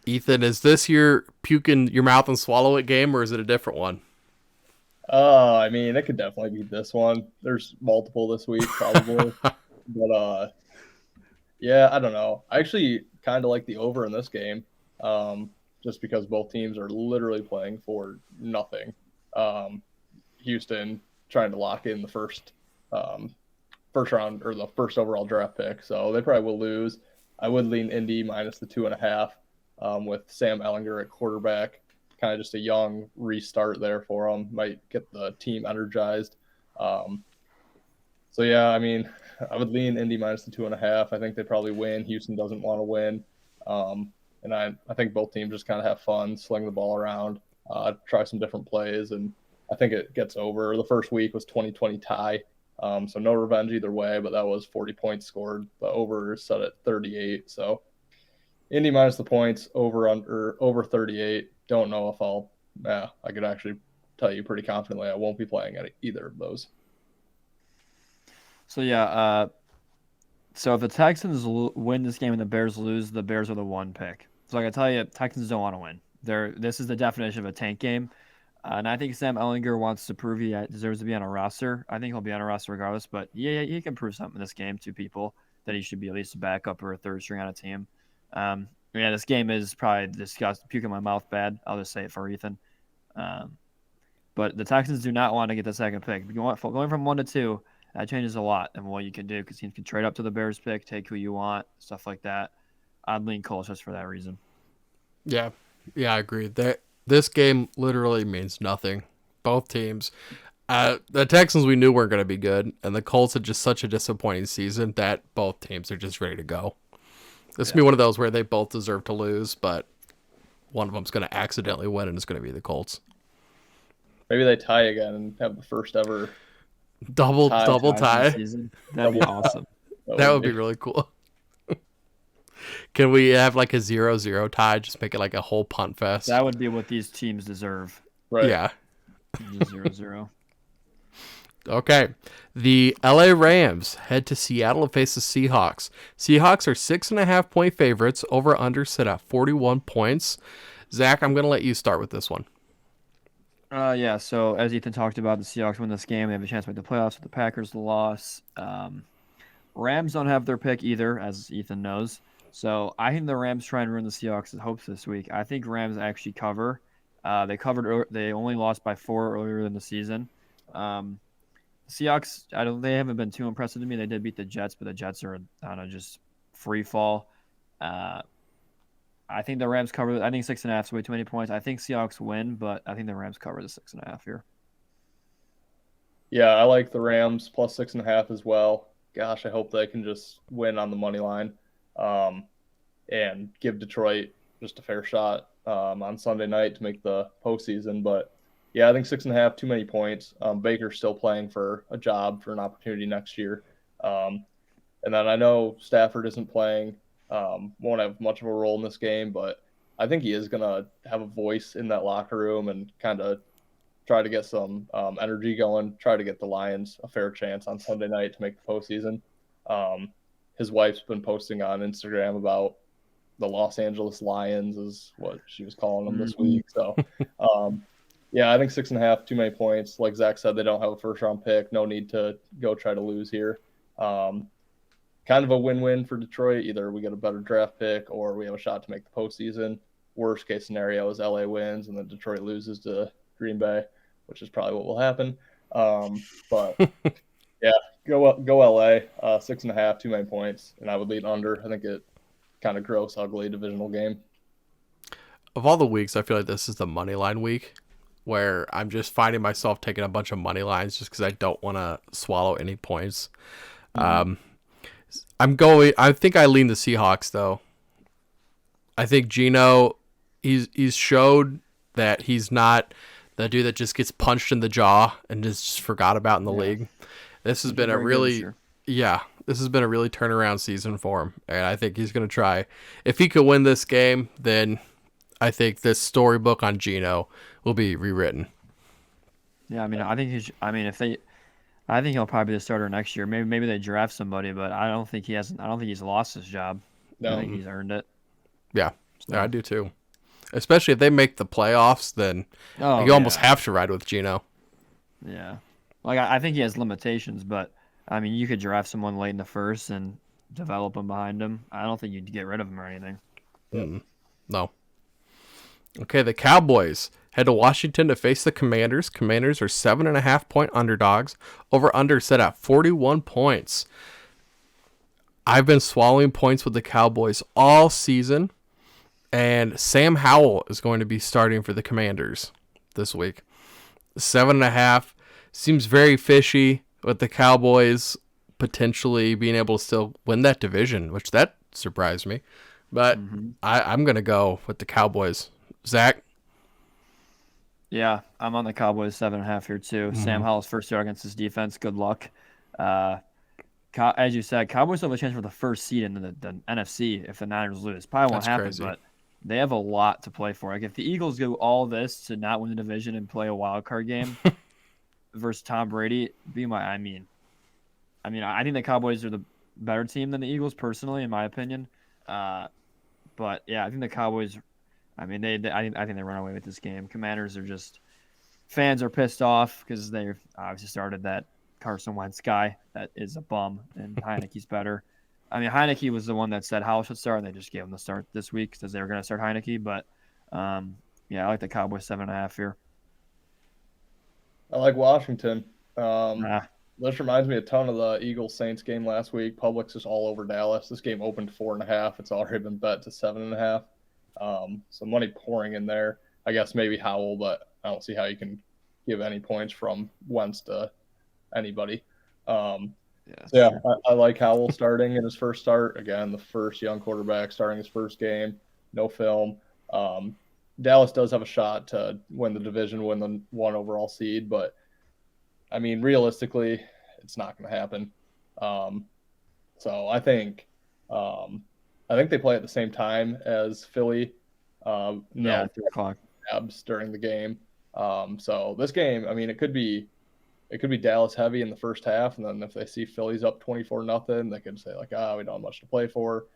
S1: Ethan, is this your puke in your mouth and swallow it game, or is it a different one?
S3: I mean, it could definitely be this one. There's multiple this week, probably. But, yeah, I don't know. I actually kind of like the over in this game, just because both teams are literally playing for nothing. Houston trying to lock in the first round or the first overall draft pick, so they probably will lose. I would lean Indy minus the 2.5 with Sam Ehlinger at quarterback. Kind of just a young restart there for them. Might get the team energized. So yeah, I mean, I would lean Indy minus the 2.5. I think they probably win. Houston doesn't want to win. And I think both teams just kind of have fun, sling the ball around, try some different plays, and I think it gets over. The first week was 20-20 tie, so no revenge either way, but that was 40 points scored. The over is set at 38, so Indy minus the points, over 38. Don't know if I could actually tell you pretty confidently I won't be playing at either of those.
S2: So yeah, so if the Texans win this game and the Bears lose, the Bears are the 1 pick. So I can tell you, Texans don't want to win. This is the definition of a tank game. And I think Sam Ehlinger wants to prove he deserves to be on a roster. I think he'll be on a roster regardless. But yeah, he can prove something in this game to people that he should be at least a backup or a third string on a team. Yeah, this game is probably disgusting. Puke in my mouth bad. I'll just say it for Ethan. But the Texans do not want to get the second pick. Going from 1 to 2, that changes a lot in what you can do because teams can trade up to the Bears pick, take who you want, stuff like that. I'd lean Colts just for that reason.
S1: Yeah, I agree. This game literally means nothing. Both teams. The Texans we knew weren't going to be good, and the Colts had just such a disappointing season that both teams are just ready to go. This will be one of those where they both deserve to lose, but one of them's going to accidentally win, and it's going to be the Colts.
S3: Maybe they tie again and have the first ever
S1: double tie.
S2: That'd be awesome.
S1: That would be really cool. Can we have like a 0-0 tie? Just make it like a whole punt fest.
S2: That would be what these teams deserve.
S3: Right.
S1: Yeah.
S2: 0-0.
S1: Okay. The LA Rams head to Seattle to face the Seahawks. Seahawks are 6.5-point favorites. Over under sit at 41 points. Zach, I'm going to let you start with this one.
S2: Yeah, so as Ethan talked about, the Seahawks win this game. They have a chance to make the playoffs with the Packers' loss. Rams don't have their pick either, as Ethan knows. So I think the Rams try and ruin the Seahawks' hopes this week. I think Rams actually cover. They only lost by 4 earlier in the season. Seahawks, they haven't been too impressive to me. They did beat the Jets, but the Jets are on a just free fall. I think the Rams cover. I think 6.5 is way too many points. I think Seahawks win, but I think the Rams cover the 6.5 here.
S3: Yeah, I like the Rams plus 6.5 as well. Gosh, I hope they can just win on the money line, and give Detroit just a fair shot on Sunday night to make the postseason. But yeah, I think 6.5 too many points. Baker's still playing for a job for an opportunity next year, and then I know Stafford isn't playing. Won't have much of a role in this game, but I think he is going to have a voice in that locker room and kind of try to get some energy going, try to get the Lions a fair chance on Sunday night to make the postseason. His wife's been posting on Instagram about the Los Angeles Lions is what she was calling them this week. So, yeah, I think 6.5, too many points. Like Zach said, they don't have a first-round pick. No need to go try to lose here. Kind of a win-win for Detroit. Either we get a better draft pick or we have a shot to make the postseason. Worst case scenario is LA wins and then Detroit loses to Green Bay, which is probably what will happen. But yeah, go LA. 6.5, too many points, and I would lead under. I think it kind of gross, ugly divisional game.
S1: Of all the weeks, I feel like this is the money line week where I'm just finding myself taking a bunch of money lines just because I don't want to swallow any points. I think I lean the Seahawks though. I think Geno, he's showed that he's not the dude that just gets punched in the jaw and is just forgot about in the league. This has been a really turnaround season for him, and I think he's going to try. If he could win this game, then I think this storybook on Geno will be rewritten.
S2: Yeah, I mean, I think he's. I mean, I think he'll probably be the starter next year. Maybe they draft somebody, but I don't think he hasn't. I don't think he's lost his job. I
S3: No.
S2: think he's earned it.
S1: Yeah,
S2: So.
S1: yeah, I do too. Especially if they make the playoffs, then
S2: Oh
S1: you almost
S2: yeah,
S1: have to ride with Geno.
S2: yeah. Like I think he has limitations, but I mean, you could draft someone late in the first and develop him behind him. I don't think you'd get rid of him or anything.
S1: Mm-mm. No. Okay, the Cowboys head to Washington to face the Commanders. Commanders are 7.5-point underdogs. Over under set at 41 points. I've been swallowing points with the Cowboys all season, and Sam Howell is going to be starting for the Commanders this week. 7.5 seems very fishy with the Cowboys potentially being able to still win that division, which that surprised me. But I'm going to go with the Cowboys. Zach?
S2: Yeah, I'm on the Cowboys 7.5 here too. Sam Howell's first year against his defense. Good luck. As you said, Cowboys have a chance for the first seed in the NFC if the Niners lose. Probably won't
S1: That's
S2: happen,
S1: crazy.
S2: but they have a lot to play for. Like if the Eagles do all this to not win the division and play a wild card game versus Tom Brady, I think the Cowboys are the better team than the Eagles personally, in my opinion. But yeah, I think the Cowboys. I mean, I think they run away with this game. Commanders are just fans are pissed off because they obviously started that Carson Wentz guy that is a bum, and Heineke's better. I mean, Heineke was the one that said Howell should start, and they just gave him the start this week because they were going to start Heineke. But yeah, I like the Cowboys 7.5 here.
S3: I like Washington.
S2: Nah,
S3: This reminds me a ton of the Eagles Saints game last week. Publix is all over Dallas. This game opened 4.5. It's already been bet to 7.5. So money pouring in there. I guess maybe Howell, but I don't see how you can give any points from Wentz to anybody. Yeah, I like Howell starting in his first start. Again, the first young quarterback starting his first game, no film. Dallas does have a shot to win the division, win the 1 overall seed, but I mean, realistically, it's not going to happen. So I think they play at the same time as Philly.
S2: yeah,
S3: No
S2: 3 o'clock.
S3: abs during the game. So this game, I mean, it could be Dallas heavy in the first half, and then if they see Philly's up 24-0, they could say like, we don't have much to play for.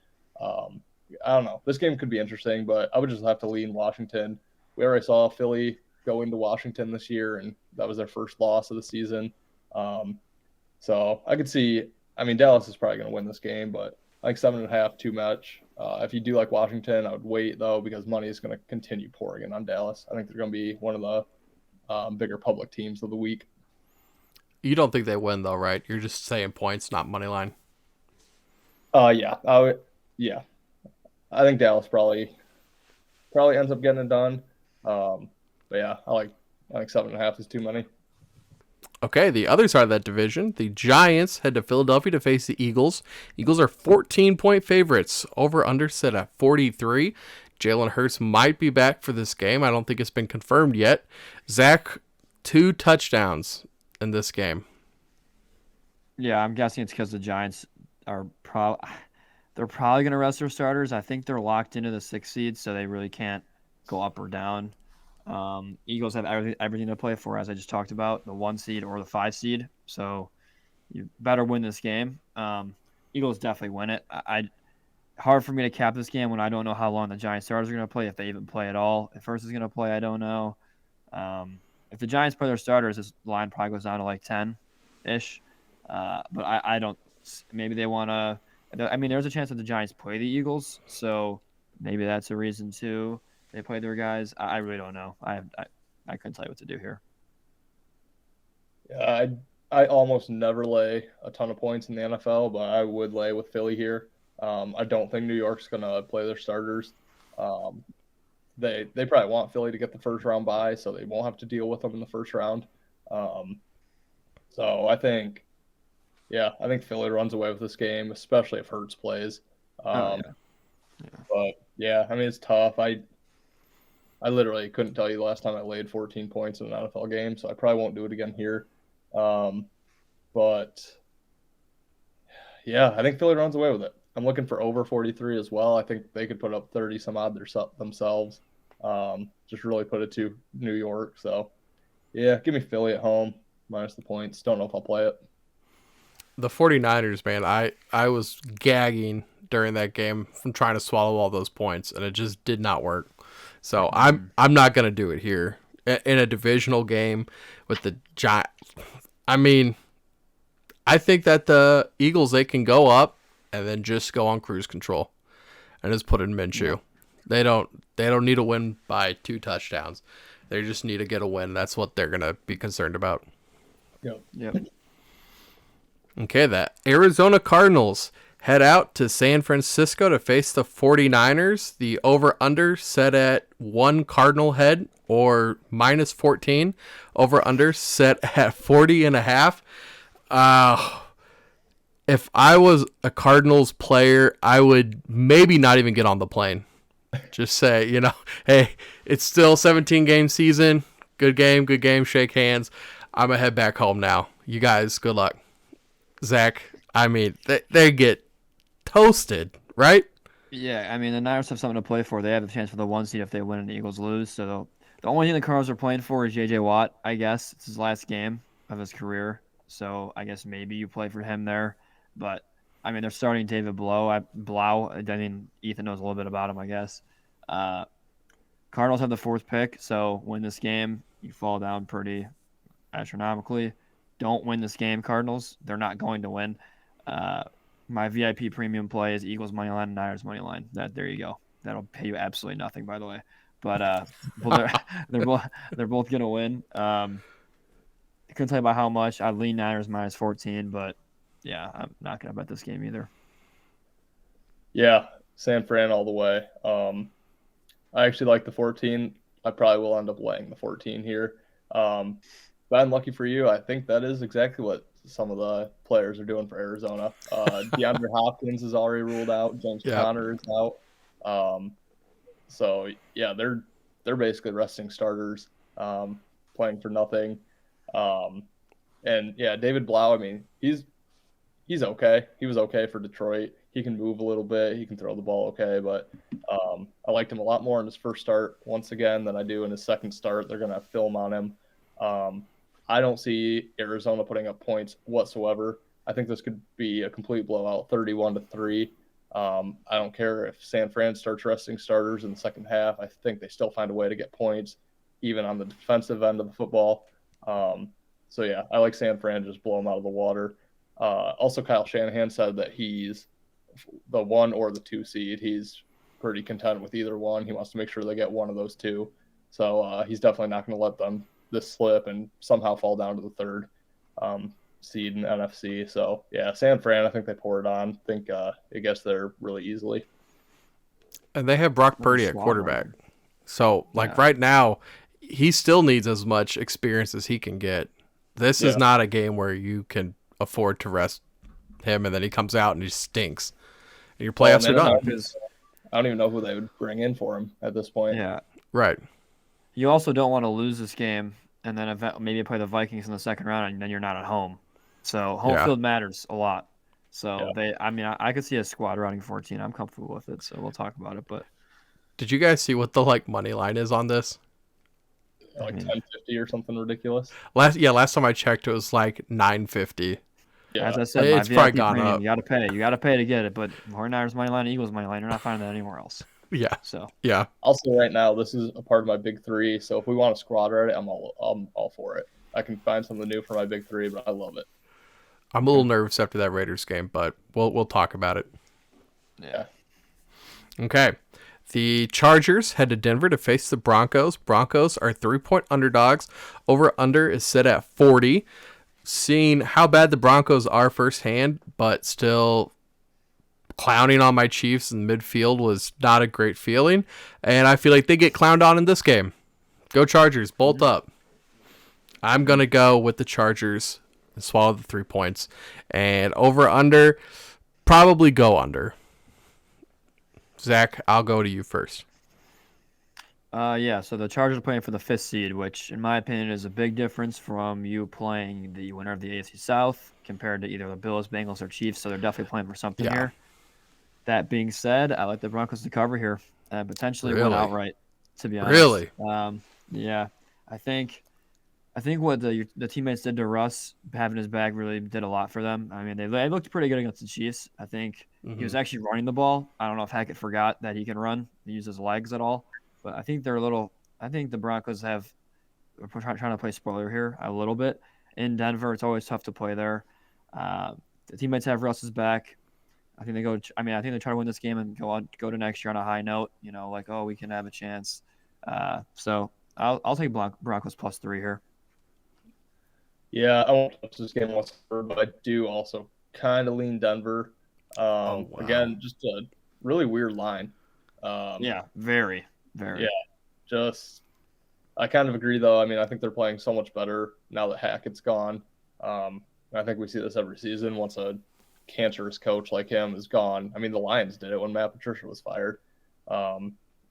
S3: I don't know. This game could be interesting, but I would just have to lean Washington. We already saw Philly go into Washington this year, and that was their first loss of the season. So I could see. I mean, Dallas is probably going to win this game, but I think 7.5 too much. If you do like Washington, I would wait though because money is going to continue pouring in on Dallas. I think they're going to be one of the bigger public teams of the week.
S1: You don't think they win, though, right? You're just saying points, not money line.
S3: Yeah. I think Dallas probably ends up getting it done. But yeah, I think 7.5 is too many.
S1: Okay, the other side of that division, the Giants head to Philadelphia to face the Eagles. Eagles are 14-point favorites. Over under set at 43. Jalen Hurts might be back for this game. I don't think it's been confirmed yet. Zach, 2 touchdowns in this game.
S2: Yeah, I'm guessing it's because the Giants are they're probably going to rest their starters. I think they're locked into the 6th seed, so they really can't go up or down. Eagles have everything to play for, as I just talked about, the 1 seed or the 5 seed. So you better win this game. Eagles definitely win it. Hard for me to cap this game when I don't know how long the Giants starters are going to play, if they even play at all. If Hurts is going to play, I don't know. If the Giants play their starters, this line probably goes down to like 10-ish. But I don't. Maybe they want to. I mean, there's a chance that the Giants play the Eagles, so maybe that's a reason too. They play their guys. I really don't know. I couldn't tell you what to do here.
S3: Yeah, I almost never lay a ton of points in the NFL, but I would lay with Philly here. I don't think New York's gonna play their starters. They probably want Philly to get the first round bye, so they won't have to deal with them in the first round. So I think Philly runs away with this game, especially if Hurts plays.
S2: Yeah.
S3: But yeah, I mean it's tough. I literally couldn't tell you the last time I laid 14 points in an NFL game, so I probably won't do it again here. But yeah, I think Philly runs away with it. I'm looking for over 43 as well. I think they could put up 30 some odd themselves. Just really put it to New York. So Yeah, give me Philly at home, minus the points. Don't know if I'll play it.
S1: The 49ers, man, I was gagging during that game from trying to swallow all those points, and it just did not work. So I'm not gonna do it here in a divisional game with the Giants. I mean, I think that the Eagles, they can go up and then just go on cruise control and just put in Minshew. They don't need to win by 2 touchdowns. They just need to get a win. That's what they're gonna be concerned about.
S2: Yep.
S1: Okay, the Arizona Cardinals head out to San Francisco to face the 49ers. The over-under set at 1 Cardinal head or minus 14. Over-under set at 40.5. If I was a Cardinals player, I would maybe not even get on the plane. Just say, hey, it's still 17-game season. Good game, shake hands. I'm going to head back home now. You guys, good luck. Zach, I mean, they get toasted, right?
S2: Yeah, I mean, the Niners have something to play for. They have a chance for the 1 seed if they win and the Eagles lose. So the only thing the Cardinals are playing for is J.J. Watt, I guess. It's his last game of his career. So I guess maybe you play for him there. But, I mean, they're starting David Blau. I mean, Ethan knows a little bit about him, I guess. Cardinals have the 4th pick. So win this game, you fall down pretty astronomically. Don't win this game, Cardinals. They're not going to win. My VIP premium play is Eagles money line and Niners money line. There you go. That'll pay you absolutely nothing, by the way. But they're both gonna win. I couldn't tell you by how much. I'd lean Niners minus 14, but yeah, I'm not gonna bet this game either.
S3: Yeah, San Fran all the way. I actually like the 14. I probably will end up laying the 14 here. Ben, lucky for you, I think that is exactly what some of the players are doing for Arizona. DeAndre Hopkins is already ruled out. James Conner is out. So yeah, they're basically resting starters, playing for nothing. And yeah, David Blau, I mean, he's okay. He was okay for Detroit. He can move a little bit. He can throw the ball okay, but I liked him a lot more in his first start once again than I do in his second start. They're going to film on him. I don't see Arizona putting up points whatsoever. I think this could be a complete blowout, 31-3. I don't care if San Fran starts resting starters in the second half. I think they still find a way to get points, even on the defensive end of the football. So, yeah, I like San Fran, just blow them out of the water. Also, Kyle Shanahan said that he's the 1 or the 2 seed. He's pretty content with either one. He wants to make sure they get one of those two. So he's definitely not going to let them this slip and somehow fall down to the 3rd seed in the NFC. So, yeah, San Fran, I think they pour it on. I think it gets there really easily.
S1: And they have Brock Purdy at quarterback. So, right now, he still needs as much experience as he can get. This is not a game where you can afford to rest him and then he comes out and he stinks. And your playoffs are done.
S3: I don't even know who they would bring in for him at this point.
S2: Yeah.
S1: Right.
S2: You also don't want to lose this game and then maybe play the Vikings in the second round and then you're not at home. So home field matters a lot. So I could see a squad running 14. I'm comfortable with it, so we'll talk about it. But
S1: did you guys see what the money line is on this?
S3: Like 10.50 or something ridiculous.
S1: Last time I checked, it was like 9.50.
S2: Yeah. As I said,
S1: it's probably gone
S2: premium,
S1: up.
S2: You got to pay to get it. But 49ers money line, Eagles money line, you're not finding that anywhere else.
S1: Yeah.
S2: So
S1: yeah.
S3: Also, right now, this is a part of my big 3. So if we want a squad already, I'm all for it. I can find something new for my big 3, but I love it.
S1: I'm a little nervous after that Raiders game, but we'll talk about it.
S3: Yeah.
S1: Okay. The Chargers head to Denver to face the Broncos. Broncos are 3-point underdogs. Over-under is set at 40. Seeing how bad the Broncos are firsthand, but still clowning on my Chiefs in midfield was not a great feeling. And I feel like they get clowned on in this game. Go Chargers. Bolt up. I'm going to go with the Chargers and swallow the 3 points. And over-under, probably go under. Zach, I'll go to you first.
S2: So the Chargers are playing for the 5th seed, which, in my opinion, is a big difference from you playing the winner of the AFC South compared to either the Bills, Bengals, or Chiefs. So they're definitely playing for something here. That being said, I like the Broncos to cover here and potentially win outright, to be honest.
S1: Really?
S2: I think I think what the teammates did to Russ, having his back, really did a lot for them. I mean, they looked pretty good against the Chiefs. I think he was actually running the ball. I don't know if Hackett forgot that he can run, he uses his legs at all. But I think I think the Broncos are trying to play spoiler here a little bit. In Denver, it's always tough to play there. The teammates have Russ's back. I think they try to win this game and go to next year on a high note. Like, oh, we can have a chance. So I'll take Broncos +3 here.
S3: Yeah, I won't touch this game whatsoever, but I do also kind of lean Denver.
S1: Wow.
S3: Again, just a really weird line.
S2: Yeah, very, very.
S3: Yeah, I kind of agree, though. I mean, I think they're playing so much better now that Hackett's gone. I think we see this every season once a cancerous coach like him is gone. I mean, the Lions did it when Matt Patricia was fired.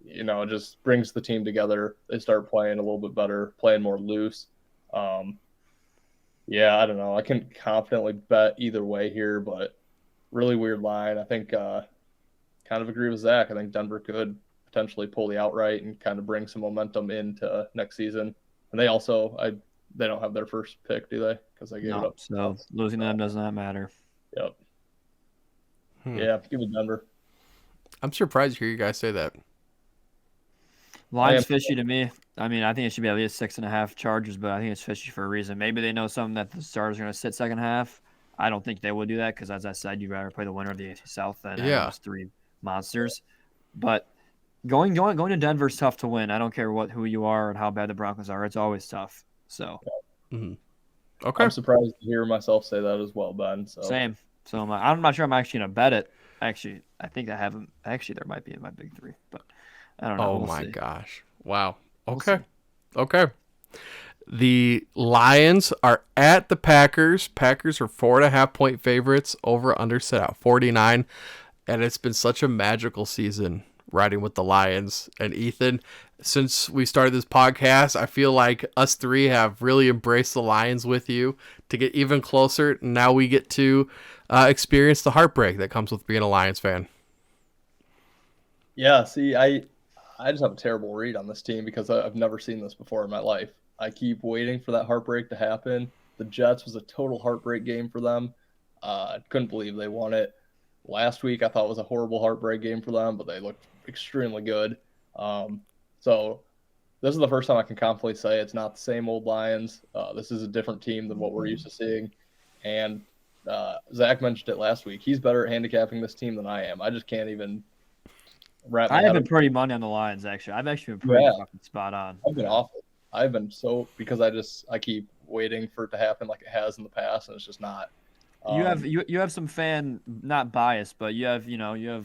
S3: It just brings the team together. They start playing a little bit better, playing more loose. Yeah, I don't know. I can confidently bet either way here, but really weird line. I think kind of agree with Zach. I think Denver could potentially pull the outright and kind of bring some momentum into next season. And they don't have their first pick, do they? Because they gave it up.
S2: So losing them does not matter.
S3: Yep. Yeah, give it Denver.
S1: I'm surprised to hear you guys say that.
S2: Line's fishy to me. I mean, I think it should be at least 6.5 Chargers, but I think it's fishy for a reason. Maybe they know something that the starters are going to sit second half. I don't think they would do that because, as I said, you'd rather play the winner of the AFC South than those three monsters. But going to Denver is tough to win. I don't care who you are and how bad the Broncos are. It's always tough. So,
S3: Okay. I'm surprised to hear myself say that as well, Ben. So.
S2: Same. So I'm not sure I'm actually going to bet it. Actually, I think I haven't. Actually, there might be in my big three, but I don't know.
S1: Oh,
S2: we'll
S1: my
S2: see.
S1: gosh. Wow. Okay. Okay. The Lions are at the Packers. Packers are 4.5-point favorites. Over under set out 49. And it's been such a magical season riding with the Lions. And Ethan, since we started this podcast, I feel like us three have really embraced the Lions with you to get even closer. Now we get to experience the heartbreak that comes with being a Lions fan.
S3: Yeah, see, I just have a terrible read on this team because I've never seen this before in my life. I keep waiting for that heartbreak to happen. The Jets was a total heartbreak game for them. Couldn't believe they won it. Last week I thought was a horrible heartbreak game for them, but they looked extremely good. So this is the first time I can confidently say it's not the same old Lions. This is a different team than what we're used to seeing. And Zach mentioned it last week. He's better at handicapping this team than I am. I just can't even wrap my
S2: I
S3: head
S2: have been
S3: around.
S2: pretty money on the Lions, actually. I've actually been pretty fucking spot on.
S3: I've been awful. I've been because I keep waiting for it to happen like it has in the past, and it's just not.
S2: You have some fan, not bias, but you have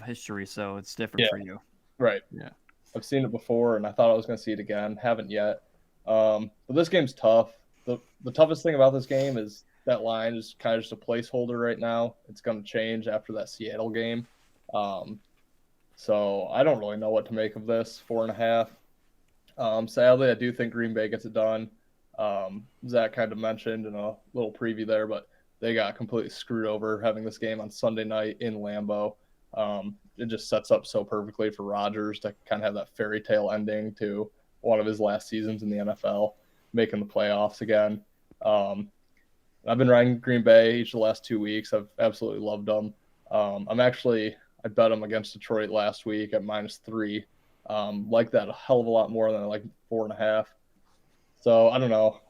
S2: history, so it's different for you.
S3: Right.
S2: Yeah.
S3: I've seen it before, and I thought I was going to see it again. Haven't yet. But this game's tough. The toughest thing about this game is that line is kind of just a placeholder right now. It's going to change after that Seattle game. So I don't really know what to make of this 4.5. Sadly, I do think Green Bay gets it done. Zach kind of mentioned in a little preview there, but they got completely screwed over having this game on Sunday night in Lambeau. It just sets up so perfectly for Rodgers to kind of have that fairy tale ending to one of his last seasons in the NFL, making the playoffs again. I've been riding Green Bay each of the last 2 weeks. I've absolutely loved them. I bet them against Detroit last week at -3. Like that a hell of a lot more than like 4.5. So I don't know.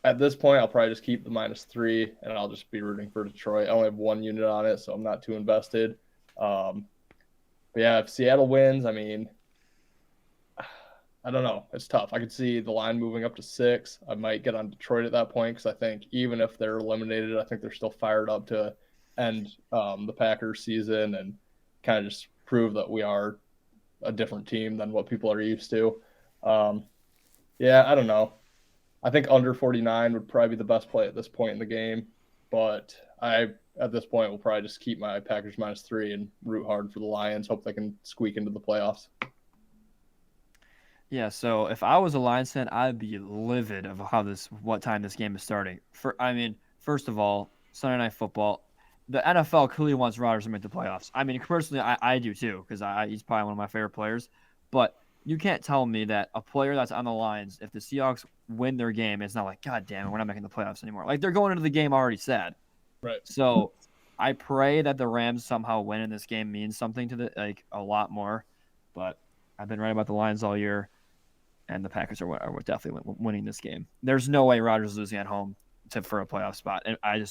S3: At this point, I'll probably just keep the -3, and I'll just be rooting for Detroit. I only have 1 unit on it, so I'm not too invested. But yeah, if Seattle wins, I mean, I don't know. It's tough. I could see the line moving up to 6. I might get on Detroit at that point because I think even if they're eliminated, I think they're still fired up to end the Packers season and kind of just prove that we are a different team than what people are used to. Yeah, I don't know. I think under 49 would probably be the best play at this point in the game, but at this point will probably just keep my Packers -3 and root hard for the Lions. Hope they can squeak into the playoffs.
S2: Yeah, so if I was a Lions fan, I'd be livid of what time this game is starting. First of all, Sunday Night Football. The NFL clearly wants Rodgers to make the playoffs. I mean, personally, I do too because he's probably one of my favorite players. But you can't tell me that a player that's on the Lions, if the Seahawks win their game, it's not like, God damn it, we're not making the playoffs anymore. Like, they're going into the game already sad.
S3: Right.
S2: So I pray that the Rams somehow win in this game means something to a lot more. But I've been right about the Lions all year, and the Packers are definitely winning this game. There's no way Rodgers is losing at home for a playoff spot. And I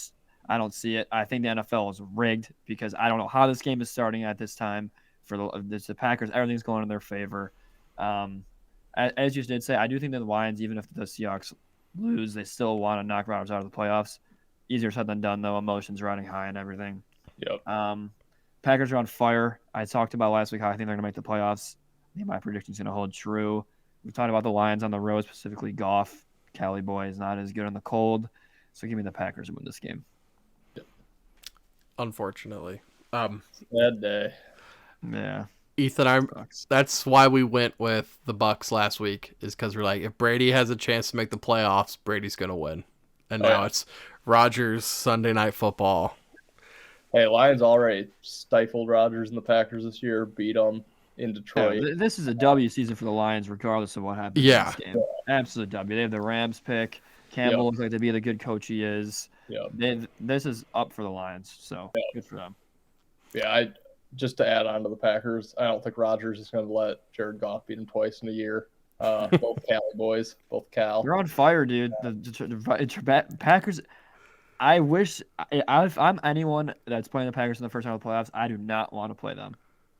S2: don't see it. I think the NFL is rigged because I don't know how this game is starting at this time. For the Packers, everything's going in their favor. As you did say, I do think that the Lions, even if the Seahawks lose, they still want to knock Rodgers out of the playoffs. Easier said than done, though. Emotions running high and everything.
S3: Yep.
S2: Packers are on fire. I talked about last week how I think they're going to make the playoffs. I think my prediction is going to hold true. We talked about the Lions on the road, specifically Goff. Cali boy is not as good in the cold. So give me the Packers to win this game.
S3: Yep.
S1: Unfortunately.
S3: Bad day.
S2: Yeah.
S1: Ethan, that's why we went with the Bucs last week, is because we're like, if Brady has a chance to make the playoffs, Brady's going to win. And now it's Rodgers Sunday Night Football.
S3: Hey, Lions already stifled Rodgers and the Packers this year, beat them in Detroit.
S2: Yeah, this is a W season for the Lions, regardless of what happens in this game. Absolute W. They have the Rams pick. Campbell looks like to be the good coach he is. This is up for the Lions, so good for them.
S3: Yeah, just to add on to the Packers, I don't think Rodgers is going to let Jared Goff beat him twice in a year. Both Cali boys, both Cal.
S2: They're on fire, dude. The Packers. I wish if I'm anyone that's playing the Packers in the first round of the playoffs, I do not want to play them.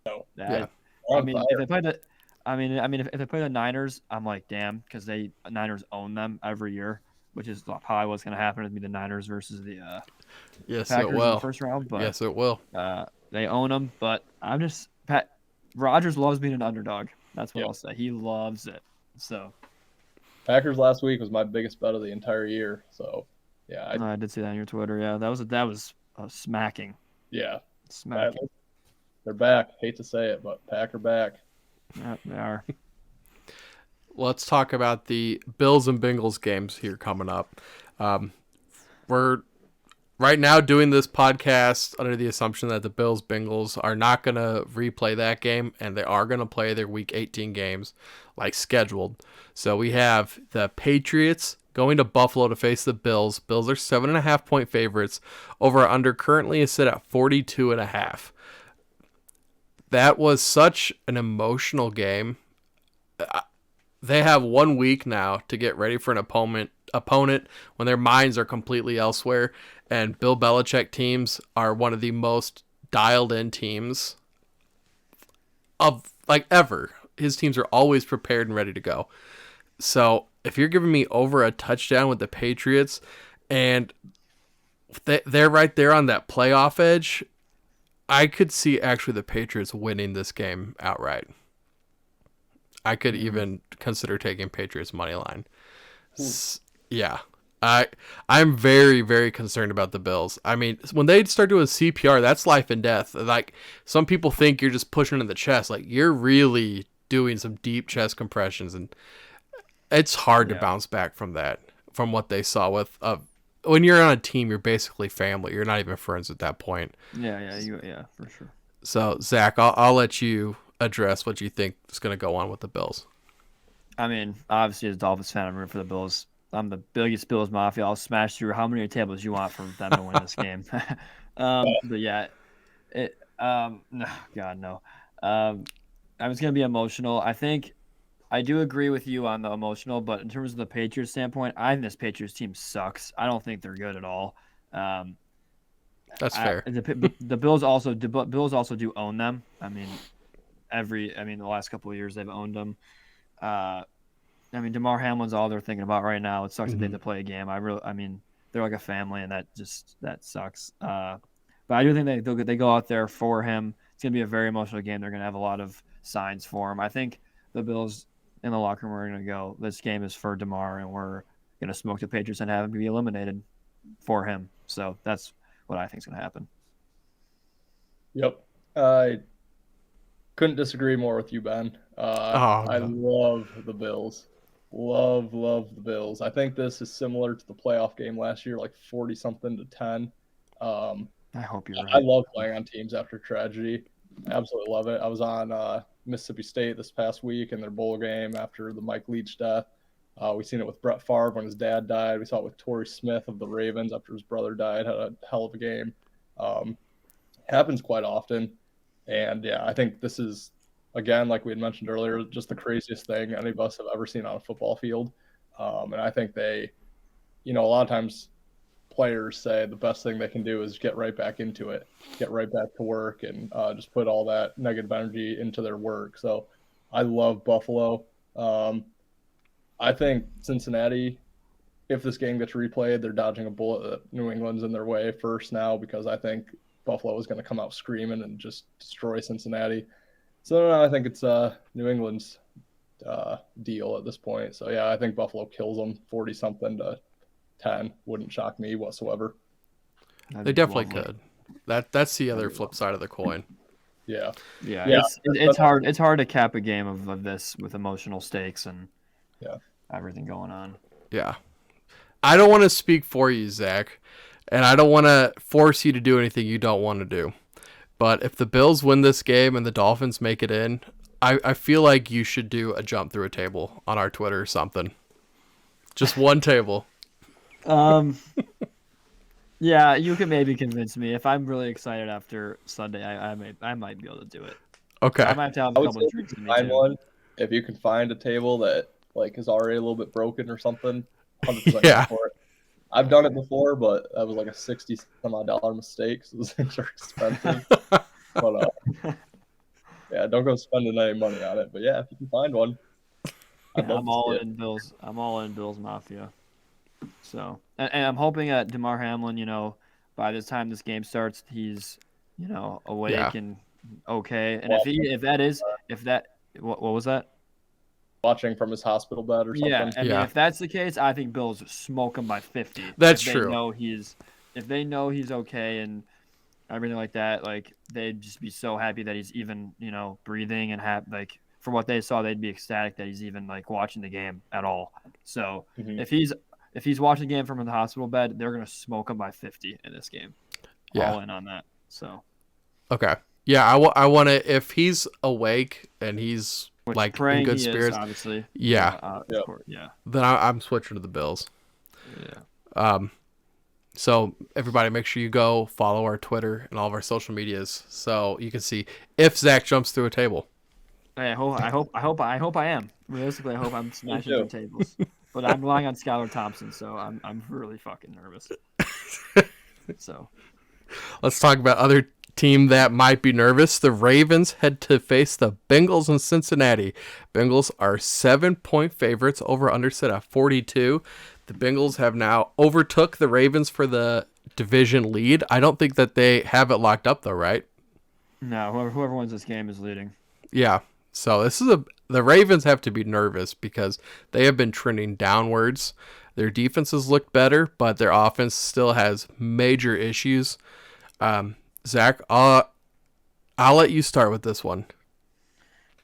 S3: No.
S2: If they play the Niners, I'm like, damn, because Niners own them every year, which is probably what's going to happen with the Niners versus the Packers in the first round. But
S1: yes, it will.
S2: They own them, but Rodgers loves being an underdog. That's what I'll say. He loves it. So
S3: Packers last week was my biggest bet of the entire year. So yeah,
S2: I did see that on your Twitter. Yeah, that was a smacking.
S3: Yeah,
S2: smacking.
S3: They're back. Hate to say it, but Packer back.
S2: Yeah, they are.
S1: Let's talk about the Bills and Bengals games here coming up. We're right now doing this podcast under the assumption that the Bills-Bengals are not going to replay that game, and they are going to play their Week 18 games like scheduled. So we have the Patriots going to Buffalo to face the Bills. Bills are 7.5-point favorites. Over/under currently is set at 42.5. That was such an emotional game. They have 1 week now to get ready for an opponent when their minds are completely elsewhere. And Bill Belichick teams are one of the most dialed-in teams of ever. His teams are always prepared and ready to go. So if you're giving me over a touchdown with the Patriots, and they're right there on that playoff edge, I could see actually the Patriots winning this game outright. I could even consider taking Patriots money line. Yeah. I'm very, very concerned about the Bills. I mean, when they start doing CPR, that's life and death. Like, some people think you're just pushing in the chest. Like, you're really doing some deep chest compressions, and it's hard to bounce back from that, from what they saw with when you're on a team, you're basically family. You're not even friends at that point.
S2: Yeah, for sure.
S1: So, Zach, I'll let you address what you think is going to go on with the Bills.
S2: I mean, obviously, as a Dolphins fan, I'm rooting for the Bills. I'm the biggest Bills mafia. I'll smash through how many tables you want for them to win this game. But yeah, no, God, no. I was going to be emotional. I think I do agree with you on the emotional, but in terms of the Patriots standpoint, I think this Patriots team sucks. I don't think they're good at all.
S1: That's fair.
S2: The Bills also do own them. I mean, the last couple of years they've owned them. I mean, Damar Hamlin's all they're thinking about right now. It sucks that they have to play a game. They're like a family, and that sucks. But I do think they go out there for him. It's gonna be a very emotional game. They're gonna have a lot of signs for him. I think the Bills in the locker room are gonna go, this game is for Damar, and we're gonna smoke the Patriots and have him be eliminated for him. So that's what I think is gonna happen.
S3: Yep, I couldn't disagree more with you, Ben. I love the Bills. Love the Bills. I think this is similar to the playoff game last year, like 40-something to 10.
S2: I hope you're right.
S3: I love playing on teams after tragedy. Absolutely love it. I was on Mississippi State this past week in their bowl game after the Mike Leach death. We seen it with Brett Favre when his dad died. We saw it with Torrey Smith of the Ravens after his brother died. Had a hell of a game. Happens quite often. And yeah, I think this is, again, like we had mentioned earlier, just the craziest thing any of us have ever seen on a football field. And I think a lot of times players say the best thing they can do is get right back into it, get right back to work, and just put all that negative energy into their work. So I love Buffalo. I think Cincinnati, if this game gets replayed, they're dodging a bullet that New England's in their way first now, because I think Buffalo is going to come out screaming and just destroy Cincinnati. So I think it's New England's deal at this point. So yeah, I think Buffalo kills them 40-something to 10. Wouldn't shock me whatsoever.
S1: They definitely could. That's the other flip side of the coin.
S3: Yeah.
S2: It's hard. It's hard to cap a game of this with emotional stakes and everything going on.
S1: Yeah. I don't want to speak for you, Zach, and I don't want to force you to do anything you don't want to do. But if the Bills win this game and the Dolphins make it in, I feel like you should do a jump through a table on our Twitter or something. Just one table.
S2: Yeah, you can maybe convince me. If I'm really excited after Sunday, I might be able to do it.
S1: Okay.
S2: I might have to have a couple drinks in me too.
S3: If you can find a table that is already a little bit broken or something, 100%
S1: Yeah.
S3: for it. I've done it before, but that was like a $60-some-odd mistake, so those things are expensive. But yeah, don't go spending any money on it. But yeah, if you can find one,
S2: I'm all in Bills. I'm all in Bills Mafia. So, and I'm hoping that Damar Hamlin, by the time this game starts, he's, awake and okay. And what was that?
S3: Watching from his hospital bed or something.
S2: Yeah, I mean, if that's the case, I think Bills smoke him by 50.
S1: That's true.
S2: If they know he's okay and everything like that, they'd just be so happy that he's even, breathing and from what they saw, they'd be ecstatic that he's even watching the game at all. So if he's watching the game from the hospital bed, they're gonna smoke him by 50 in this game.
S1: Yeah.
S2: All in on that. So.
S1: Okay. Yeah, I want to. If he's awake and he's in good spirits,
S2: obviously.
S1: Yeah.
S2: Yeah.
S1: Then I'm switching to the Bills.
S2: Yeah.
S1: So everybody, make sure you go follow our Twitter and all of our social medias so you can see if Zach jumps through a table.
S2: I hope I am. Realistically, I hope I'm smashing through tables. But I'm relying on Skylar Thompson, so I'm really fucking nervous. So,
S1: let's talk about other team that might be nervous. The Ravens head to face the Bengals in Cincinnati. Bengals are 7-point favorites. Over under set at 42. The Bengals have now overtook the Ravens for the division lead. I don't think that they have it locked up though, right?
S2: No, whoever wins this game is leading.
S1: Yeah. So the Ravens have to be nervous because they have been trending downwards. Their defenses look better, but their offense still has major issues. Zach, I'll let you start with this one.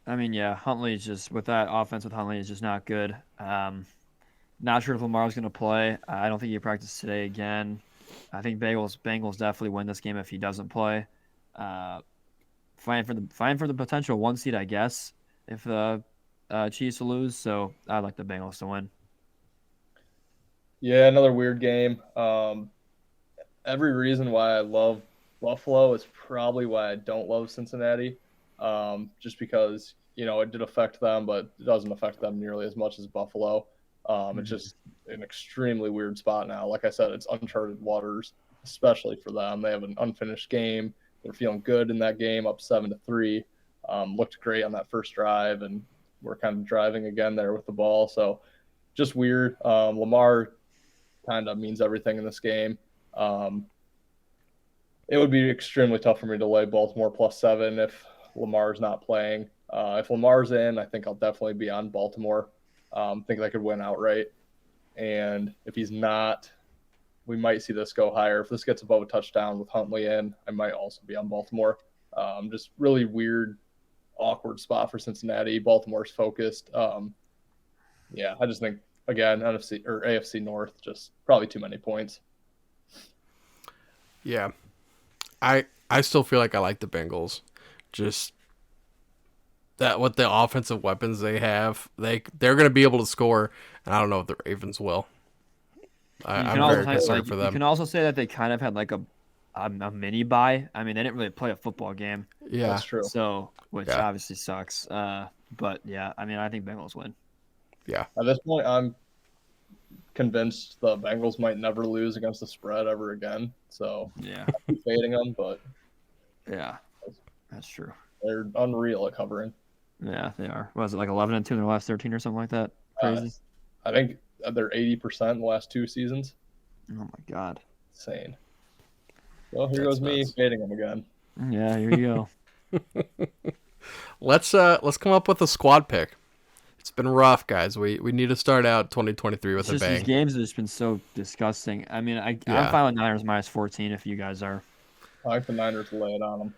S2: I mean, yeah, Huntley's just with that offense with Huntley is just not good. Not sure if Lamar's going to play. I don't think he practiced today again. I think Bengals definitely win this game if he doesn't play. Fine for the potential 1 seed, I guess, if the Chiefs lose. So I'd like the Bengals to win.
S3: Yeah, another weird game. Every reason why I love Buffalo is probably why I don't love Cincinnati. Just because it did affect them, but it doesn't affect them nearly as much as Buffalo. It's just an extremely weird spot now. Like I said, it's uncharted waters, especially for them. They have an unfinished game. They're feeling good in that game, up 7-3. Looked great on that first drive, and we're kind of driving again there with the ball. So just weird. Lamar kind of means everything in this game. It would be extremely tough for me to lay Baltimore +7 if Lamar's not playing. If Lamar's in, I think I'll definitely be on Baltimore. Think they could win outright. And if he's not, we might see this go higher. If this gets above a touchdown with Huntley in, I might also be on Baltimore. Just really weird, awkward spot for Cincinnati. Baltimore's focused. Yeah, I just think, again, NFC or AFC North, just probably too many points.
S1: Yeah. I still feel like I like the Bengals just that with the offensive weapons they have, they're going to be able to score. And I don't know if the Ravens will. I'm very concerned for them.
S2: You can also say that they kind of had like a mini bye. I mean, they didn't really play a football game.
S1: Yeah,
S3: That's true.
S2: So, which obviously sucks. But yeah, I mean, I think Bengals win.
S1: Yeah.
S3: At this point, I'm convinced the Bengals might never lose against the spread ever again. So
S2: yeah,
S3: I'm fading them, but
S2: yeah, that's true.
S3: they're unreal at covering.
S2: Yeah, they are. What was it, like 11-2 in their last 13 or something like that? Crazy.
S3: I think they're 80% in the last 2 seasons.
S2: Oh my god.
S3: Insane. Well, here
S1: That's
S3: goes me
S1: nuts.
S3: fading them again.
S2: Yeah, here you go.
S1: Let's come up with a squad pick. It's been rough, guys. We need to start out 2023 with a bang.
S2: These games have just been so disgusting. I mean, I'm fine with Niners minus 14 if you guys are.
S3: I like the Niners to lay it on them.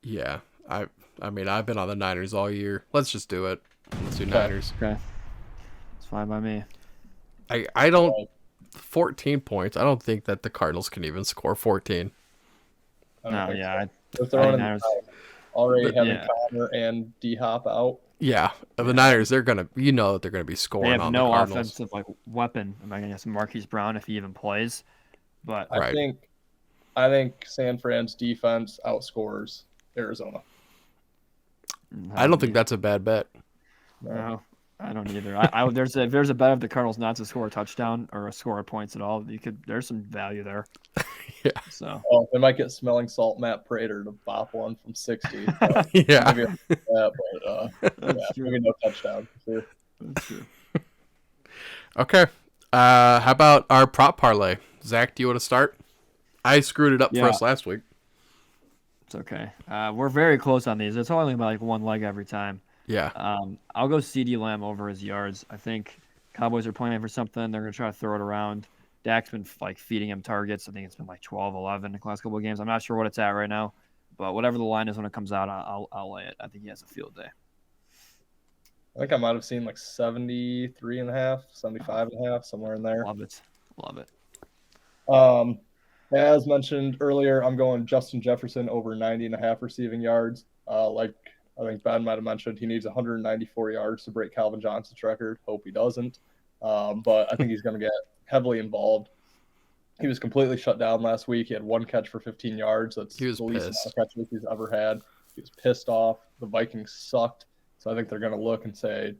S1: Yeah, I mean, I've been on the Niners all year. Let's just do it. Let's do Niners.
S2: Okay. It's fine by me.
S1: I don't 14 points. I don't think that the Cardinals can even score 14.
S2: No, yeah.
S3: If they're running
S2: Niners.
S3: already having Connor and D-Hop out.
S1: Yeah, the Niners, they're gonna, that they're gonna be scoring
S2: They have
S1: on
S2: no
S1: the Cardinals.
S2: offensive like weapon. I'm not gonna guess Marquise Brown if he even plays, but
S3: I think San Fran's defense outscores Arizona.
S1: I don't think that's a bad bet.
S2: No, I don't either. If there's a bet of the Cardinals not to score a touchdown or score points at all, there's some value there.
S1: Yeah.
S2: So.
S3: Oh, they might get smelling salt Matt Prater to bop one from 60. So
S1: Yeah.
S3: maybe maybe no touchdown. For sure.
S2: That's true.
S1: Okay. How about our prop parlay? Zach, do you want to start? I screwed it up for us last week.
S2: It's okay. We're very close on these. It's only like one leg every time.
S1: Yeah.
S2: I'll go CD Lamb over his yards. I think Cowboys are playing for something. They're going to try to throw it around. Dak's been like feeding him targets. I think it's been like 12, 11 the last couple of games. I'm not sure what it's at right now, but whatever the line is when it comes out, I'll lay it. I think he has a field day.
S3: I think I might have seen like 73.5, 75.5, somewhere in there.
S2: Love it.
S3: As mentioned earlier, I'm going Justin Jefferson over 90.5 receiving yards. Like I think Ben might have mentioned, he needs 194 yards to break Calvin Johnson's record. Hope he doesn't. But I think he's going to get heavily involved. He was completely shut down last week. He had 1 catch for 15 yards. That's the least amount of catches he's ever had. He was pissed off. The Vikings sucked. So I think they're going to look and say,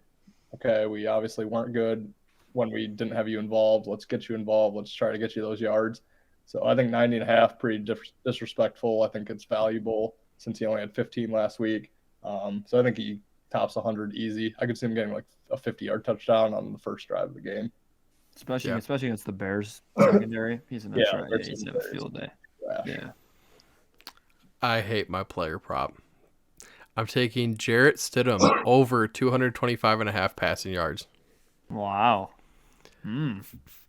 S3: okay, we obviously weren't good when we didn't have you involved. Let's get you involved. Let's try to get you those yards. So I think 90.5, pretty disrespectful. I think it's valuable since he only had 15 last week. So I think he tops 100 easy. I could see him getting like a 50-yard touchdown on the first drive of the game.
S2: Especially against the Bears secondary. He's in the he's in a field day. Yeah.
S1: I hate my player prop. I'm taking Jarrett Stidham over 225.5 passing yards.
S2: Wow.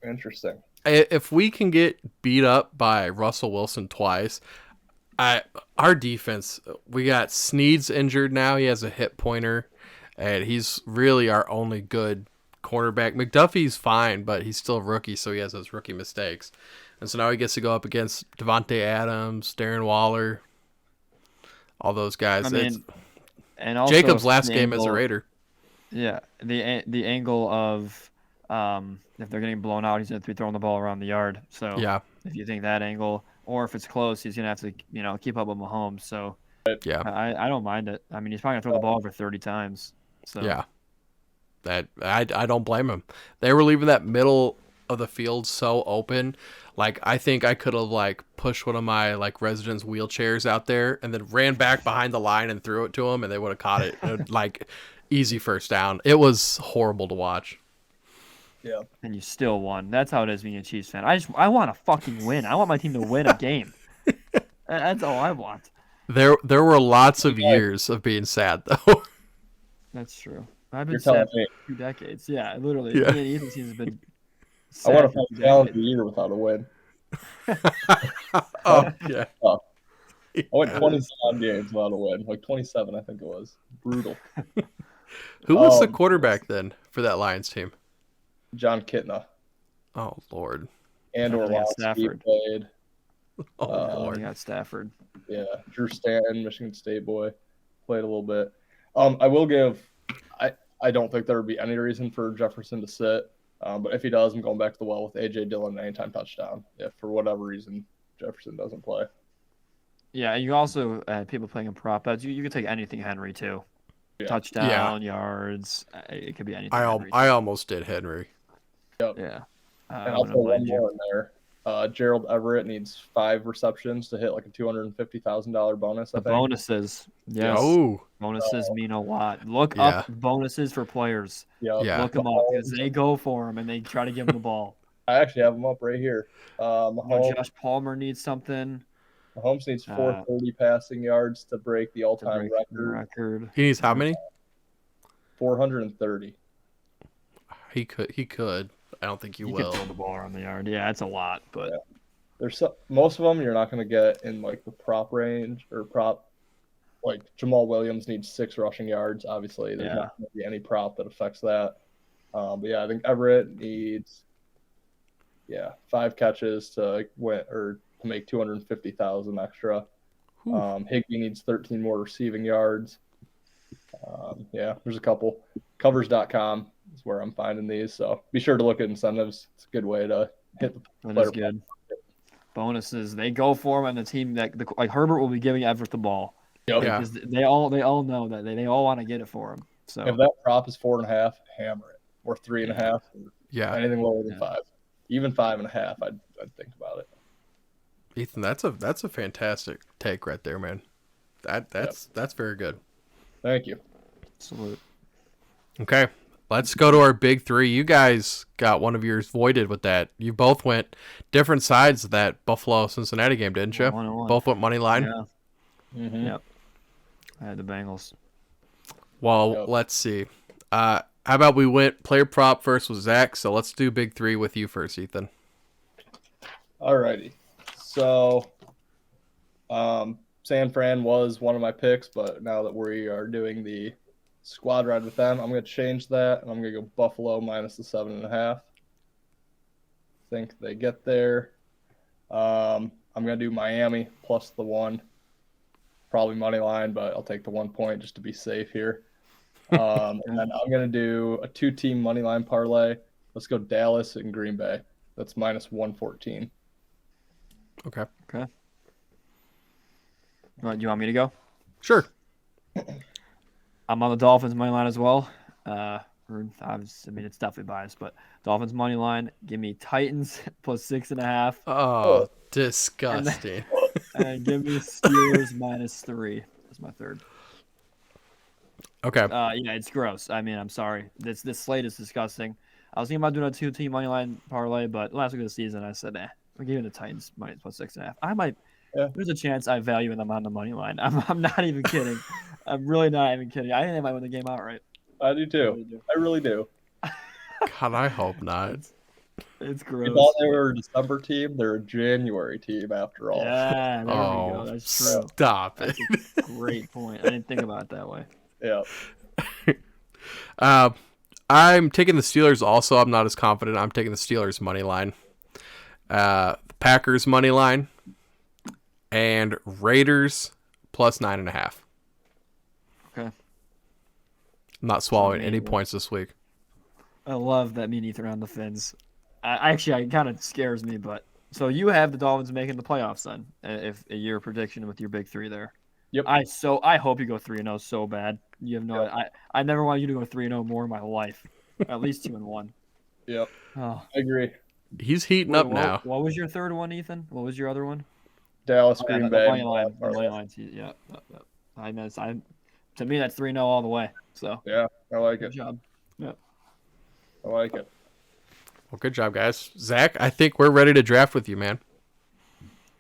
S3: Interesting.
S1: If we can get beat up by Russell Wilson twice, our defense, we got Snead's injured now. He has a hip pointer, and he's really our only good cornerback. McDuffie's fine, but he's still a rookie, so he has those rookie mistakes. And so now he gets to go up against Devontae Adams, Darren Waller, all those guys.
S2: I mean, and also
S1: Jacob's last game as a Raider.
S2: Yeah, the angle of if they're getting blown out, he's going to be throwing the ball around the yard. So if you think that angle, or if it's close, he's going to have to keep up with Mahomes. So I don't mind it. I mean, he's probably going to throw the ball over 30 times. So
S1: yeah, that I don't blame him. They were leaving that middle of the field so open. Like, I think I could have like pushed one of my like residents' wheelchairs out there and then ran back behind the line and threw it to him, and they would have caught it. Like, easy first down. It was horrible to watch.
S3: Yeah.
S2: And you still won. That's how it is being a Chiefs fan. I want to fucking win. I want my team to win a game. That's all I want.
S1: There were lots of years of being sad though.
S2: That's true. I've been sad for 2 decades. Yeah, literally.
S1: Yeah.
S2: Me and Ethan's team has been
S3: I want to find calendar year without a win.
S1: Oh yeah.
S3: I went 27 games without a win. Like 27, I think it was. Brutal.
S1: Who was the quarterback then for that Lions team?
S3: John Kitna.
S1: Oh Lord.
S3: And Orlowski played.
S1: Oh,
S2: You
S1: Lord.
S2: got Stafford.
S3: Yeah, Drew Stanton, Michigan State boy, played a little bit. I will give. I don't think there would be any reason for Jefferson to sit, but if he does, I'm going back to the well with AJ Dillon anytime touchdown. If for whatever reason Jefferson doesn't play.
S2: Yeah, and you also people playing in prop bets. You can take anything Henry too.
S3: Yeah.
S2: Touchdown, yards. It could be anything. Henry,
S1: I almost did Henry.
S3: Yep.
S2: yeah.
S3: And I'll throw one more in there. Gerald Everett needs 5 receptions to hit like a $250,000 bonus. I
S2: The
S3: think.
S2: bonuses. Yes.
S1: Oh,
S2: Bonuses mean a lot. Look
S1: Yeah.
S2: up bonuses for players.
S3: Yep.
S1: Yeah.
S2: Look them up because they go for them and they try to give them the ball.
S3: I actually have them up right here.
S2: Josh Palmer needs something.
S3: Mahomes needs 430 passing yards to break the all-time record.
S1: He needs how many?
S3: 430.
S1: He could. I don't think he
S2: You
S1: will.
S2: can throw the ball around the yard. Yeah, it's a lot, but
S3: There's most of them you're not going to get in like the prop range or prop. Like Jamal Williams needs 6 rushing yards. Obviously, there's not going to be any prop that affects that. But yeah, I think Everett needs 5 catches to win or to make 250,000 extra. Higbee needs 13 more receiving yards. There's a couple. Covers.com is where I'm finding these. So be sure to look at incentives. It's a good way to hit the
S2: that is good. Bonuses, they go for him, and the team like Herbert will be giving Everett the ball.
S3: Yep.
S1: Yeah.
S2: Because they all know that they all want to get it for him. So
S3: If that prop is 4.5, hammer it. Or 3.5.
S1: Yeah.
S3: Anything lower than 5. Even 5.5, I'd think about it.
S1: Ethan, that's a fantastic take right there, man. That's very good.
S3: Thank you.
S2: salute.
S1: Okay, let's go to our big 3. You guys got one of yours voided with that. You both went different sides of that Buffalo-Cincinnati game, didn't you?
S2: 1-1.
S1: Both went money line.
S2: Yeah.
S3: Mm-hmm.
S2: Yep. I had the Bengals.
S1: Well, let's see. How about we went player prop first with Zach? So let's do big 3 with you first, Ethan.
S3: Alrighty. So, San Fran was one of my picks, but now that we are doing the squad ride with them, I'm going to change that, and I'm going to go Buffalo minus the 7.5. Think they get there. I'm going to do Miami plus the 1. Probably money line, but I'll take the 1 point just to be safe here. And then I'm going to do a 2-team money line parlay. Let's go Dallas and Green Bay. That's minus 114.
S1: Okay.
S2: Do you want me to go?
S1: Sure.
S2: I'm on the Dolphins money line as well. It's definitely biased, but Dolphins money line. Give me Titans plus 6.5.
S1: Oh, disgusting.
S2: And give me Steelers minus 3. That's my third.
S1: Okay.
S2: It's gross. I mean, I'm sorry. This slate is disgusting. I was thinking about doing a 2-team money line parlay, but last week of the season, I said, we're giving the Titans minus plus 6.5. I might.
S3: Yeah.
S2: There's a chance I value them on the money line. I'm not even kidding. I'm really not even kidding. I think they might win the game outright.
S3: I do too. I really do.
S1: God, I hope not.
S2: It's gross.
S3: I thought they were a December team. They're a January team after all.
S2: Yeah, there we go. That's true.
S1: Stop it.
S2: That's a great point. I didn't think about it that way.
S3: Yeah.
S1: I'm taking the Steelers also. I'm not as confident. I'm taking the Steelers money line. The Packers money line. And Raiders plus 9.5.
S2: Okay.
S1: I'm not swallowing any points this week.
S2: I love that me and Ethan are on the Fins. It kind of scares me, but so you have the Dolphins making the playoffs then, if your prediction with your big 3 there.
S3: Yep.
S2: I hope you go 3-0 so bad. You have no.
S3: Yep.
S2: I never wanted you to go 3-0 more in my life. At least 2-1.
S3: Yep.
S2: Oh.
S3: I agree.
S1: He's heating up now.
S2: What was your third one, Ethan? What was your other one?
S3: Dallas, Green Bay.
S2: Money line. Yeah. To me, that's 3-0 all the way. So.
S3: Yeah, I like
S2: Good
S3: it.
S2: job. Yeah.
S3: I like it.
S1: Well, good job, guys. Zach, I think we're ready to draft with you, man.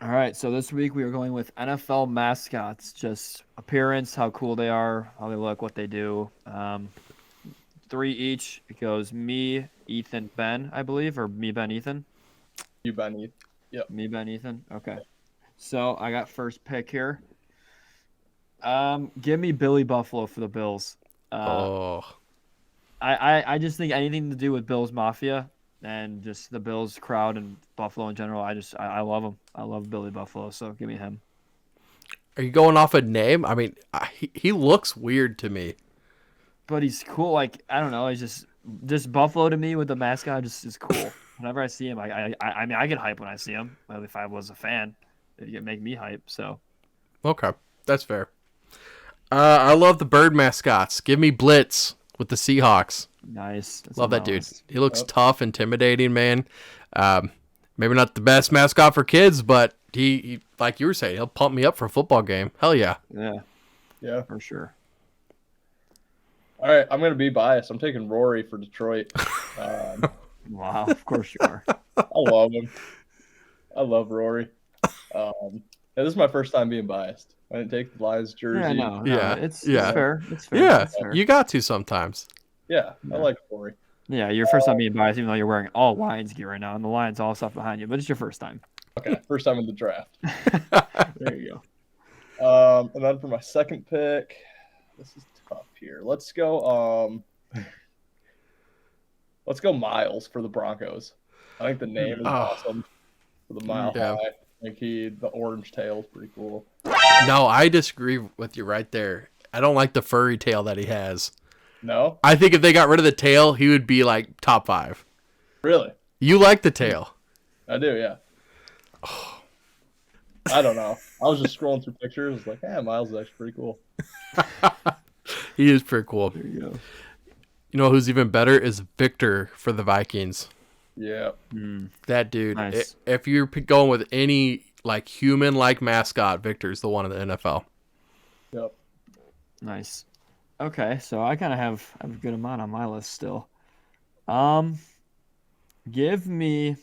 S2: All right, so this week we are going with NFL mascots, just appearance, how cool they are, how they look, what they do. 3 each. It goes me, Ethan, Ben, I believe, or me, Ben, Ethan.
S3: You, Benny. Yep.
S2: Me, Ben, Ethan. Okay. So I got first pick here. Give me Billy Buffalo for the Bills. I just think anything to do with Bills Mafia, and just the Bills crowd and Buffalo in general. I love him. I love Billy Buffalo, so give me him.
S1: Are you going off a name? I mean, he looks weird to me.
S2: But he's cool. Like, I don't know. He's just Buffalo to me with the mascot just is cool. Whenever I see him, I mean, I get hype when I see him. Well, if I was a fan, it'd make me hype. So,
S1: Okay, that's fair. I love the bird mascots. Give me Blitz with the Seahawks.
S2: nice. That's
S1: Love that dude.
S2: nice.
S1: He looks tough, intimidating, man. Maybe not the best mascot for kids, but he like you were saying, he'll pump me up for a football game. Hell yeah.
S3: Yeah.
S2: For sure.
S3: All right, I'm gonna be biased. I'm taking Rory for Detroit.
S2: Wow, of course you are.
S3: I love him. I love Rory. This is my first time being biased. I didn't take the Lions jersey.
S2: Yeah, no,
S1: Yeah,
S2: it's
S1: yeah.
S2: fair. It's fair.
S1: Yeah,
S2: It's fair.
S1: you got to sometimes.
S3: Yeah, I like Rory.
S2: Yeah, your first time being biased, even though you're wearing all Lions gear right now, and the Lions all stuff behind you, but it's your first time.
S3: Okay, first time in the draft.
S2: There you go.
S3: And then for my second pick, this is tough here. Let's go Miles for the Broncos. I think the name is awesome for the Mile
S1: Yeah.
S3: High. I think the orange tail is pretty cool.
S1: No, I disagree with you right there. I don't like the furry tail that he has.
S3: No?
S1: I think if they got rid of the tail, he would be like top 5.
S3: Really?
S1: You like the tail.
S3: I do, yeah. I don't know. I was just scrolling through pictures. I was like, yeah, Miles is actually pretty cool.
S1: He is pretty cool.
S2: There you go.
S1: You know who's even better is Victor for the Vikings.
S3: Yeah.
S1: That dude.
S2: Nice.
S1: If you're going with any like human-like mascot, Victor's the one in the NFL.
S3: Yep.
S2: Nice. Okay, so I kind of have a good amount on my list still. Give me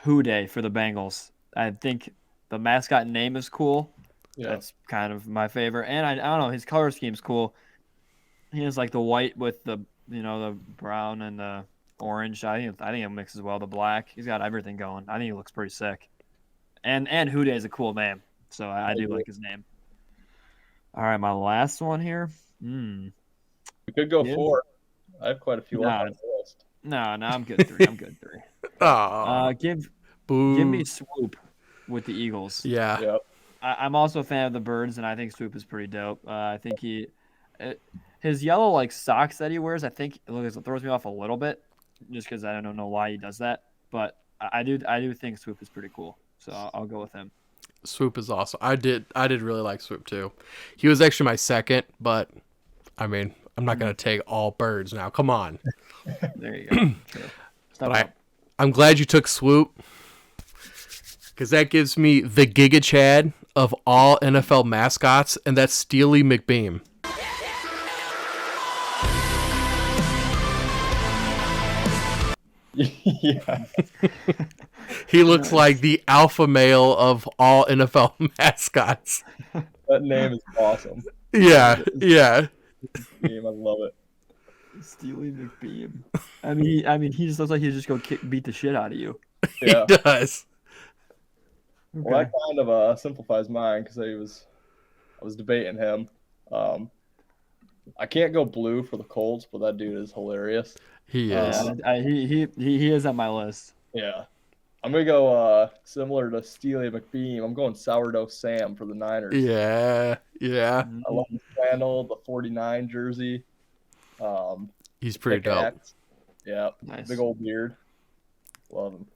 S2: Houday for the Bengals. I think the mascot name is cool.
S3: Yeah.
S2: That's kind of my favorite, and I don't know, his color scheme's cool. He has like the white with the the brown and the orange. I think it mixes well. The black. He's got everything going. I think he looks pretty sick. And Houday is a cool name, so I do like his name. All right, my last one here.
S3: We could go
S2: Yeah.
S3: 4. I have quite a few
S2: Nah.
S3: on the list.
S2: No, I'm good 3. I'm good 3.
S1: Oh,
S2: Give
S1: boo.
S2: me Swoop with the Eagles.
S1: Yeah.
S3: Yep.
S2: I'm also a fan of the Birds, and I think Swoop is pretty dope. I think his yellow like socks that he wears, I think it throws me off a little bit, just because I don't know why he does that. But I do think Swoop is pretty cool, so I'll go with him.
S1: Swoop is awesome. I did really like Swoop too. He was actually my second, but I mean, I'm not gonna take all birds now. Come on.
S2: There you go. True. Step
S1: But
S2: up.
S1: I'm glad you took Swoop, because that gives me the Giga Chad of all NFL mascots, and that's Steely McBeam.
S3: Yeah.
S1: He looks like the alpha male of all NFL mascots.
S3: That name is awesome.
S1: Yeah, yeah.
S3: Name, I love it.
S2: Steely McBeam. I mean, he just looks like he'd just go beat the shit out of you.
S3: Yeah.
S1: He does.
S3: Well, that kind of simplifies mine because I was debating him. I can't go blue for the Colts, but that dude is hilarious.
S1: He is.
S2: He is on my list.
S3: Yeah. I'm going to go similar to Steely McBeam. I'm going Sourdough Sam for the Niners.
S1: Yeah, yeah.
S3: I love the flannel, the 49 jersey.
S1: He's pretty dope.
S3: Pickaxe. Yeah.
S2: Nice.
S3: Big old beard. Love him.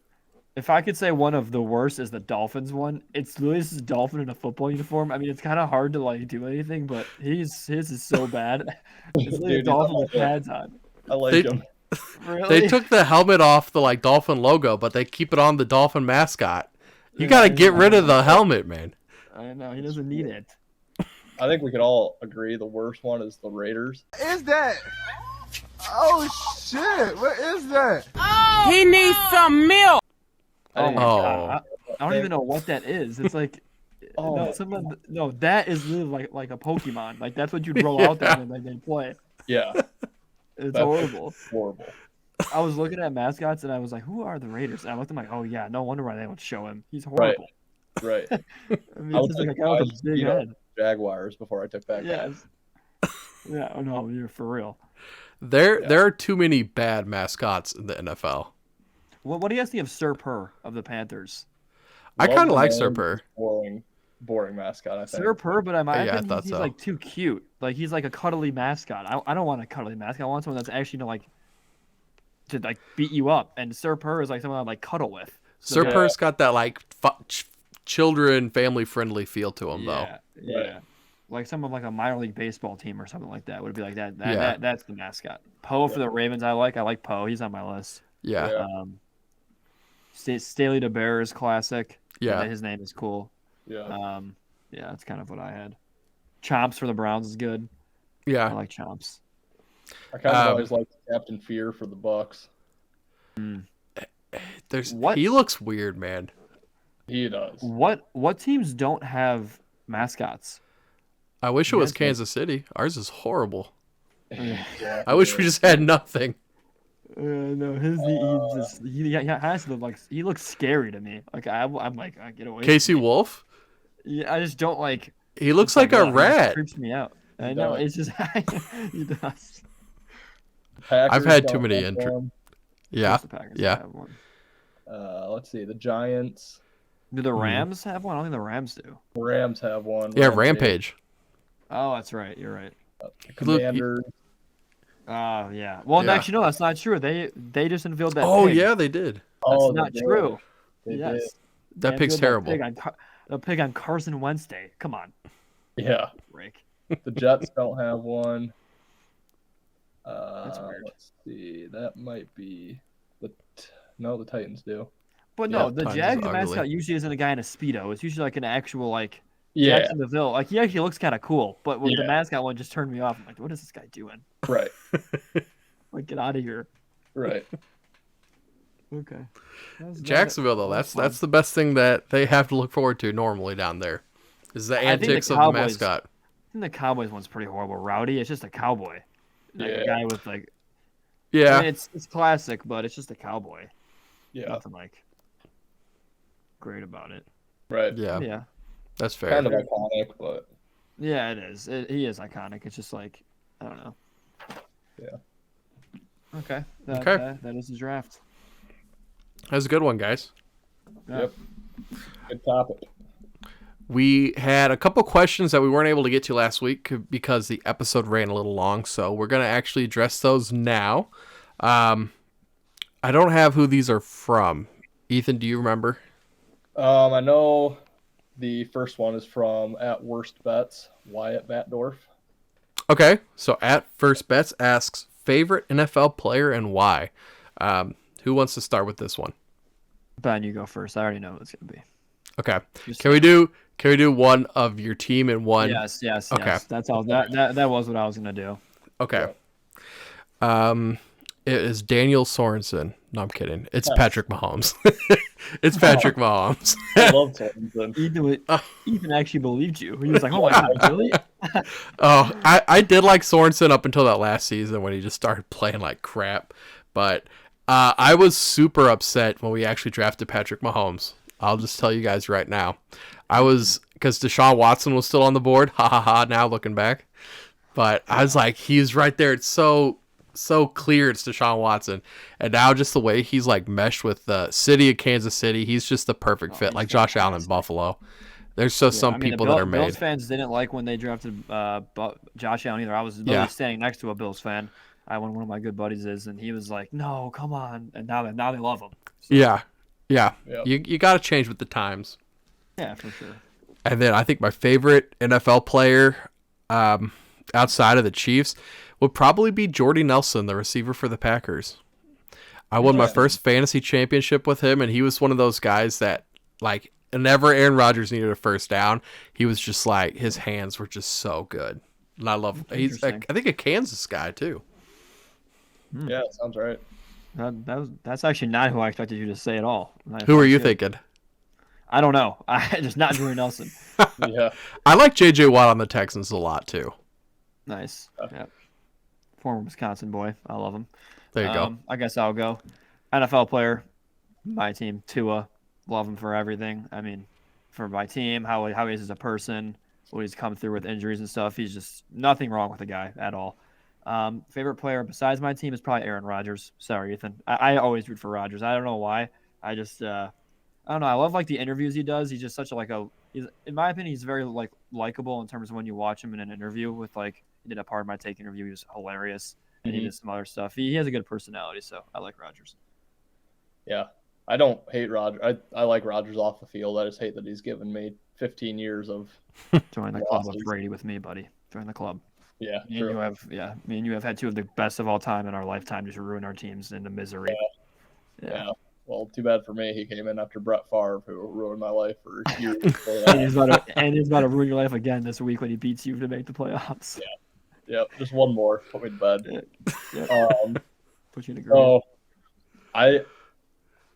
S2: If I could say one of the worst is the Dolphins one, it's literally this dolphin in a football uniform. I mean, it's kind of hard to like do anything, but his is so bad. It's literally a
S3: Dude,
S2: dolphin with
S3: I like
S2: pads on.
S3: I like
S1: They-
S3: him.
S2: Really?
S1: They took the helmet off the like dolphin logo, but they keep it on the dolphin mascot. You
S2: Yeah,
S1: gotta
S2: I
S1: get
S2: know.
S1: rid of the helmet, man.
S2: I know he doesn't need it.
S3: I think we could all agree the worst one is the Raiders.
S4: is that? Oh shit! What is that?
S5: He needs some milk.
S3: I didn't-
S1: Oh.
S2: I don't even know what that is. It's like that is literally like a Pokemon. Like that's what you'd roll out there and like they play.
S3: Yeah.
S2: It's
S3: That's
S2: horrible.
S3: Horrible.
S2: I was looking at mascots and I was like, who are the Raiders? And I looked at them like, oh yeah, no wonder why they don't show him. He's horrible.
S3: Right.
S2: I mean,
S3: I
S2: it's
S3: was
S2: just like a
S3: like,
S2: guy with
S3: I
S2: a
S3: just,
S2: big
S3: you know,
S2: head.
S3: Jaguars before I took that.
S2: Yes. Yeah. Oh no, you're for real.
S1: There are too many bad mascots in the NFL.
S2: What do you guys think of Sir Purr of the Panthers?
S1: I
S3: Love
S1: kind
S3: the
S1: of like
S3: name,
S1: Sir Purr.
S3: just boring mascot, I think.
S2: Sir Purr, but in my
S1: Yeah, I
S2: opinion,
S1: thought
S2: he's
S1: so.
S2: like too cute. Like he's like a cuddly mascot. I don't want a cuddly mascot. I want someone that's actually to like beat you up. And Sir Purr is like someone I like cuddle with.
S1: Sir
S3: Yeah.
S1: Purr's got that like children, family friendly feel to him, though.
S2: Yeah. Like someone like a minor league baseball team or something like that would be like that.
S1: Yeah.
S2: That's the mascot. Poe for the Ravens, I like. I like Poe. He's on my list.
S1: Yeah.
S3: Yeah.
S2: Staley DeBear is classic.
S1: Yeah.
S2: His name is cool.
S3: Yeah.
S2: Yeah, that's kind of what I had. Chomps for the Browns is good. I
S1: Yeah.
S2: like Chomps.
S3: I kind of always liked Captain Fear for the Bucks.
S1: He looks weird, man.
S3: He does.
S2: What teams don't have mascots?
S1: I wish it was
S2: Yes,
S1: Kansas City. Ours is horrible.
S3: Yeah,
S1: I wish we just had nothing.
S2: No, he looks scary to me. Like I'm like I get away.
S1: Casey Wolf?
S2: Yeah, I just don't like.
S1: He looks like a
S2: He just
S1: rat.
S2: creeps me out. I
S3: He
S2: know.
S3: does.
S2: It's just he does.
S3: Packers
S1: I've had too
S3: don't
S1: many
S3: have
S1: intro-
S3: one.
S1: Yeah.
S2: The Packers
S1: Yeah.
S2: have one.
S3: Let's see. The Giants.
S2: Do the Rams have one? I don't think the Rams do.
S3: The Rams have one.
S1: Yeah, Rampage.
S2: Oh, that's right. You're right.
S3: Commanders.
S2: Oh yeah. Well,
S1: Yeah.
S2: actually, no, that's not true. They just unveiled that.
S1: Oh,
S2: pig.
S1: yeah, they did.
S2: That's
S3: Oh,
S2: not
S3: they did.
S2: true.
S3: They
S2: Yes.
S3: did.
S1: That
S2: They
S1: pig's
S2: unveiled
S1: terrible.
S2: The pig on Carson Wednesday. Come on,
S3: Yeah.
S2: Rick.
S3: The Jets don't have one.
S2: That's weird.
S3: Let's see. That might be no, the Titans do.
S2: But no,
S1: Yeah,
S2: the
S1: Titans
S2: Jags
S1: is ugly.
S2: mascot usually isn't a guy in a Speedo. It's usually like an actual like
S3: Yeah.
S2: Jacksonville. Like he actually looks kind of cool. But with the
S3: Yeah.
S2: mascot one, just turned me off. I'm like, what is this guy doing?
S3: Right.
S2: Like, get out of here.
S3: Right.
S2: Okay.
S1: Jacksonville, though, that's the best thing that they have to look forward to normally down there. Is the
S2: I think the
S1: antics of the
S2: Cowboys-
S1: mascot.
S2: I think the Cowboys one's pretty horrible. Rowdy, it's just a cowboy. Like a
S3: Yeah.
S2: guy with like.
S1: Yeah.
S2: I mean, it's classic, but it's just a cowboy.
S3: Yeah.
S2: Nothing like great about it.
S3: Right.
S1: Yeah.
S2: Yeah.
S1: That's fair.
S3: Kind of iconic, but
S2: Yeah, it is. He is iconic. It's just like I don't know.
S3: Yeah.
S2: Okay.
S1: Okay.
S2: That is the draft.
S1: That's a good one, guys.
S2: Yeah.
S3: Yep. Good topic.
S1: We had a couple questions that we weren't able to get to last week because the episode ran a little long, so we're going to actually address those now. I don't have who these are from. Ethan, do you remember?
S3: I know the first one is from At Worst Bets, Wyatt Batdorf.
S1: Okay, so at First Bets asks, favorite NFL player and why? Who wants to start with this one?
S2: Ben, you go first. I already know what it's gonna be.
S1: Okay.
S2: Just-
S1: Can we do one of your team and one?
S2: Yes.
S1: Okay.
S2: Yes. That's all. That was what I was gonna do.
S1: Okay. It is Daniel Sorensen. No, I'm kidding. It's
S3: Yes.
S1: Patrick Mahomes. It's Patrick Mahomes.
S3: I love Sorensen.
S2: Ethan actually believed you. He was like, "Oh my god, really?"
S1: Oh, I did like Sorensen up until that last season when he just started playing like crap. But I was super upset when we actually drafted Patrick Mahomes. I'll just tell you guys right now. I was, because Deshaun Watson was still on the board. Ha ha ha, now looking back. But I was like, he's right there. It's so clear it's Deshaun Watson. And now just the way he's like meshed with the city of Kansas City, he's just the perfect fit. Like Josh Allen in Buffalo. There's just some people that are made.
S2: Bills fans didn't like when they drafted Josh Allen either. I was literally standing next to a Bills fan. One of my good buddies is, and he was like, "No, come on!" And now they love him. So,
S1: Yeah.
S3: Yep.
S1: You got to change with the times.
S2: yeah, for sure.
S1: And then I think my favorite NFL player outside of the Chiefs would probably be Jordy Nelson, the receiver for the Packers. I won my first fantasy championship with him, and he was one of those guys that, like, whenever Aaron Rodgers needed a first down, he was just like, his hands were just so good. And I love, he's, I think, a Kansas guy, too.
S3: Yeah, sounds right.
S2: That's actually not who I expected you to say at all.
S1: Who are you thinking?
S2: I don't know. I just not Jordy Nelson.
S3: Yeah.
S1: I like J.J. Watt on the Texans a lot, too.
S2: Nice. Yeah. Former Wisconsin boy. I love him.
S1: There you go.
S2: I guess I'll go. NFL player, my team, Tua. Love him for everything. I mean, for my team, how he is as a person, what he's come through with injuries and stuff. He's just nothing wrong with the guy at all. Favorite player besides my team is probably Aaron Rodgers. Sorry, Ethan. I always root for Rodgers. I don't know why. I just I don't know. I love like the interviews he does. He's just such a he's, in my opinion, he's very likable in terms of when you watch him in an interview with he did a Part of My Take interview. He was hilarious, and he did some other stuff. He has a good personality, so I like Rodgers.
S3: Yeah, I don't hate Rodgers. I like Rodgers off the field. I just hate that he's given me 15 years of
S2: join the club of Brady with me, buddy. Join the club.
S3: Yeah,
S2: me and you have had two of the best of all time in our lifetime just ruin our teams into misery.
S3: Yeah. Well, too bad for me. He came in after Brett Favre, who ruined my life for years.
S2: and he's about to ruin your life again this week when he beats you to make the playoffs.
S3: Yeah. Just one more. Put me to bed.
S2: Put you in a grave.
S3: So, I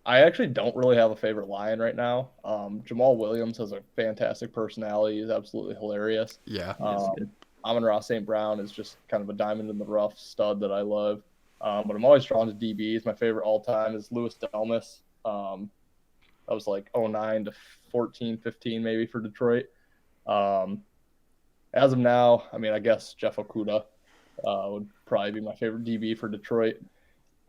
S3: actually don't really have a favorite Lion right now. Jamal Williams has a fantastic personality. He's absolutely hilarious.
S1: Yeah.
S3: Amon-Ra St. Brown is just kind of a diamond in the rough stud that I love. But I'm always drawn to DBs. My favorite all time is Louis Delmas. That was like 09 to 14, 15 maybe for Detroit. As of now, I mean, I guess Jeff Okudah would probably be my favorite DB for Detroit.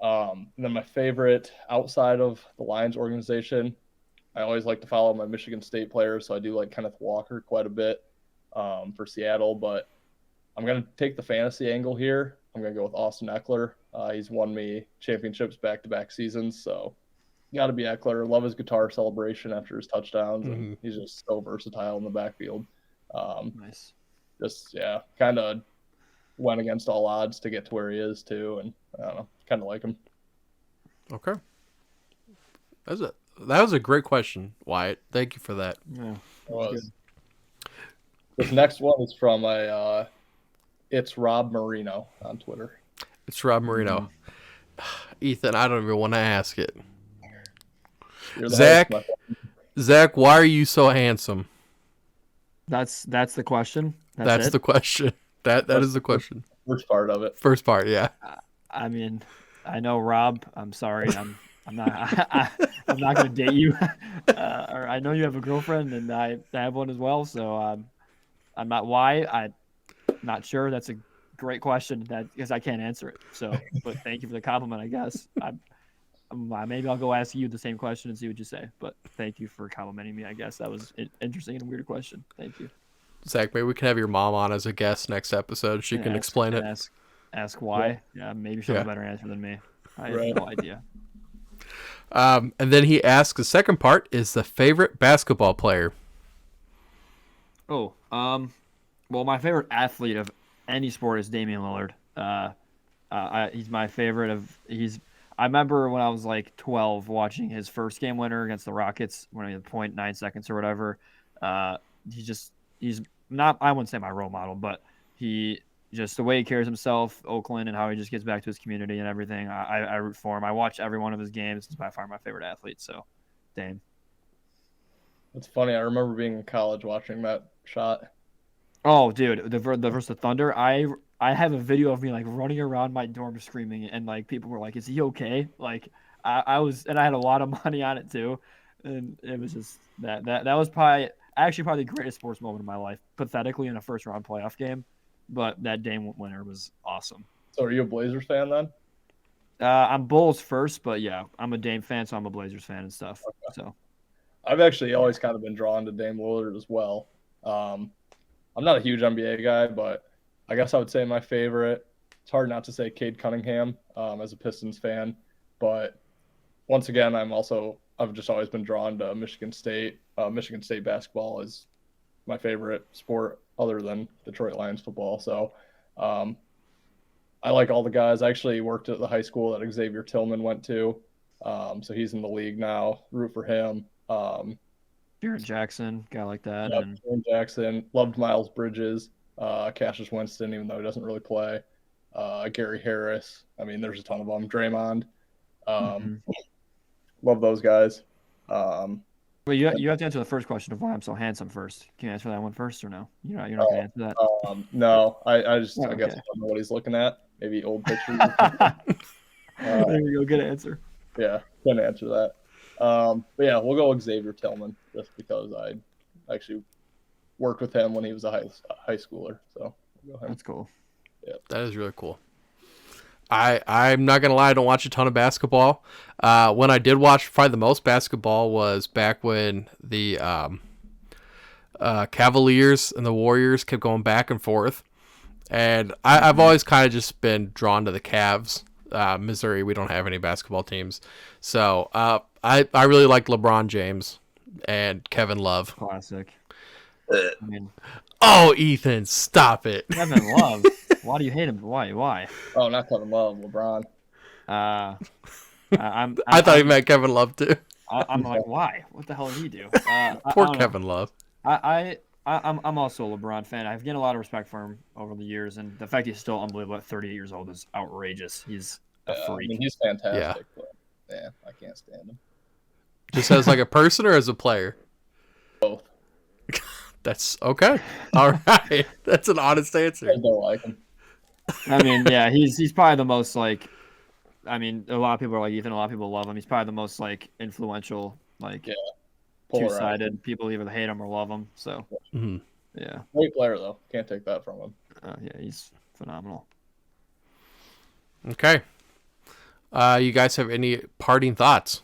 S3: And then my favorite outside of the Lions organization, I always like to follow my Michigan State players, so I do like Kenneth Walker quite a bit for Seattle. But I'm going to take the fantasy angle here. I'm going to go with Austin Eckler. He's won me championships back-to-back seasons, so got to be Eckler. Love his guitar celebration after his touchdowns, and he's just so versatile in the backfield.
S2: Nice.
S3: Just, kind of went against all odds to get to where he is, too, and I don't know, kind of like him.
S1: Okay. That was a great question, Wyatt. Thank you for that.
S2: Yeah,
S3: it was. This next one is from it's Rob Marino on Twitter.
S1: It's Rob Marino. Ethan, I don't even want to ask it. Zach, why are you so handsome?
S2: That's the question.
S1: That's the question. That is the question.
S3: First part of it.
S1: First part, yeah.
S2: I mean, I know Rob. I'm sorry. I'm not. I'm not going to date you. Or I know you have a girlfriend, and I have one as well. So I'm not. Why? I'm not sure. That's a great question. Because I can't answer it. So, but thank you for the compliment. I guess maybe I'll go ask you the same question and see what you say. But thank you for complimenting me. I guess that was an interesting and weird question. Thank you.
S1: Zach, maybe we can have your mom on as a guest next episode. She can explain it.
S2: Ask why. Yeah, maybe she'll have a better answer than me. I have no idea.
S1: And then he asks, the second part is the favorite basketball player.
S2: Oh, well, my favorite athlete of any sport is Damian Lillard. He's my favorite I remember when I was like 12 watching his first game winner against the Rockets when he had 0.9 seconds or whatever. He's not, I wouldn't say my role model, but he just the way he carries himself, Oakland, and how he just gets back to his community and everything. I root for him. I watch every one of his games. He's by far my favorite athlete. So, Dame.
S3: It's funny. I remember being in college watching that shot.
S2: Oh, dude, the versus the Thunder. I have a video of me like running around my dorm screaming, and like people were like, "Is he okay?" Like I was, and I had a lot of money on it too, and it was just that was probably the greatest sports moment of my life. Pathetically in a first round playoff game, but that Dame winner was awesome.
S3: So, are you a Blazers fan then?
S2: I'm Bulls first, but yeah, I'm a Dame fan, so I'm a Blazers fan and stuff. Okay. So,
S3: I've actually always kind of been drawn to Dame Lillard as well. I'm not a huge NBA guy, but I guess I would say my favorite. It's hard not to say Cade Cunningham as a Pistons fan, but once again, I've just always been drawn to Michigan State. Michigan State basketball is my favorite sport other than Detroit Lions football. So I like all the guys. I actually worked at the high school that Xavier Tillman went to. So he's in the league now. Root for him.
S2: Jared Jackson, guy like that.
S3: Yeah, Jared Jackson. Loved Miles Bridges. Cassius Winston, even though he doesn't really play. Gary Harris. I mean, there's a ton of them. Draymond. Love those guys.
S2: Well, you have to answer the first question of why I'm so handsome first. Can you answer that one first or no? You're not going to answer that.
S3: No, I guess I don't know what he's looking at. Maybe old pictures.
S2: There you go. Good answer.
S3: Yeah, couldn't answer that. But yeah, we'll go with Xavier Tillman just because I actually worked with him when he was a high schooler. So we'll go him.
S2: That's cool.
S3: Yeah,
S1: that is really cool. I'm not gonna lie, I don't watch a ton of basketball. When I did watch probably the most basketball was back when the Cavaliers and the Warriors kept going back and forth. And I've always kind of just been drawn to the Cavs. Missouri, we don't have any basketball teams. So I really like LeBron James and Kevin Love.
S2: Classic. I mean,
S1: Oh, Ethan, stop it.
S2: Kevin Love. Why do you hate him? Why?
S3: Oh, not Kevin Love, LeBron.
S2: I
S1: thought he meant Kevin Love too.
S2: I'm like, why? What the hell did he do?
S1: Poor Kevin Love.
S2: I'm also a LeBron fan. I've gained a lot of respect for him over the years, and the fact he's still unbelievable at 38 years old is outrageous. He's a freak.
S3: I mean, he's fantastic, but man, I can't stand him.
S1: Just as like a person or as a player?
S3: Both.
S1: That's okay. All right. That's an honest answer.
S3: I don't like him.
S2: I mean, yeah, he's probably the most like. I mean, a lot of people are like Ethan. A lot of people love him. He's probably the most like influential, like two-sided. People either hate him or love him. So, yeah,
S3: great player though. Can't take that from him.
S2: Yeah, he's phenomenal.
S1: Okay. You guys have any parting thoughts?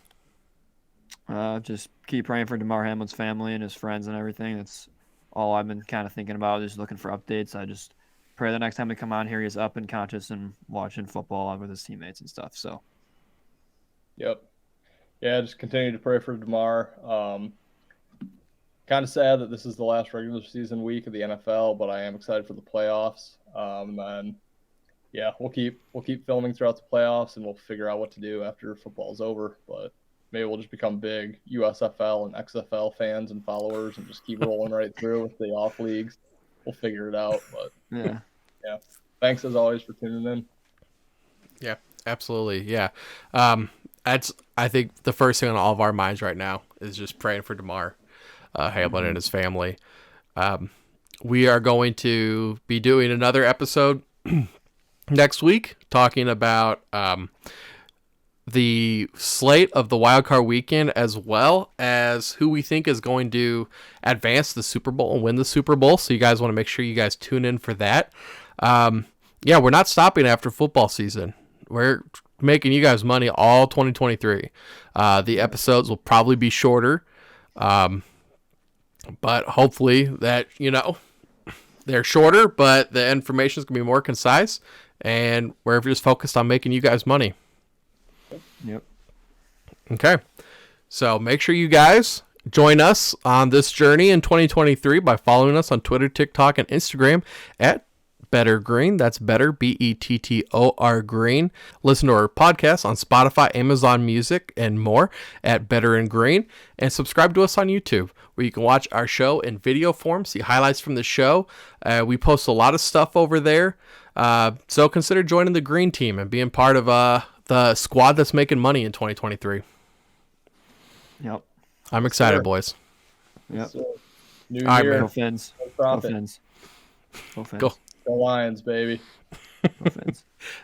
S2: Just keep praying for Damar Hamlin's family and his friends and everything. That's all I've been kind of thinking about. Just looking for updates. I just pray the next time we come on here, he's up and conscious and watching football with his teammates and stuff. So,
S3: yep, yeah, just continue to pray for Damar. Kind of sad that this is the last regular season week of the NFL, but I am excited for the playoffs. And yeah, we'll keep filming throughout the playoffs, and we'll figure out what to do after football's over. But maybe we'll just become big USFL and XFL fans and followers, and just keep rolling right through with the off leagues. We'll figure it out. But
S2: yeah.
S3: Thanks as always for tuning in.
S1: Yeah, absolutely. Yeah. That's, I think, the first thing on all of our minds right now is just praying for Damar Hamlin and his family. We are going to be doing another episode next week talking about the slate of the wild card weekend, as well as who we think is going to advance the Super Bowl and win the Super Bowl. So you guys want to make sure you guys tune in for that. Yeah, we're not stopping after football season. We're making you guys money all 2023. The episodes will probably be shorter, but hopefully that, they're shorter, but the information is going to be more concise, and we're just focused on making you guys money.
S2: Yep.
S1: Okay. So make sure you guys join us on this journey in 2023 by following us on Twitter, TikTok, and Instagram at Better Green. That's Better, Bettor Green. Listen to our podcast on Spotify, Amazon Music, and more at Better and Green. And subscribe to us on YouTube, where you can watch our show in video form, see highlights from the show. We post a lot of stuff over there. So consider joining the Green team and being part of the squad that's making money in 2023.
S2: Yep.
S1: I'm excited,
S3: Sure.
S1: boys.
S2: Yep.
S3: So, new
S1: All right,
S3: year,
S2: Go Fins.
S3: no
S2: Go
S3: profit.
S2: Fins. Go Fins.
S1: Go.
S3: Go Lions, baby.
S2: Go Fins.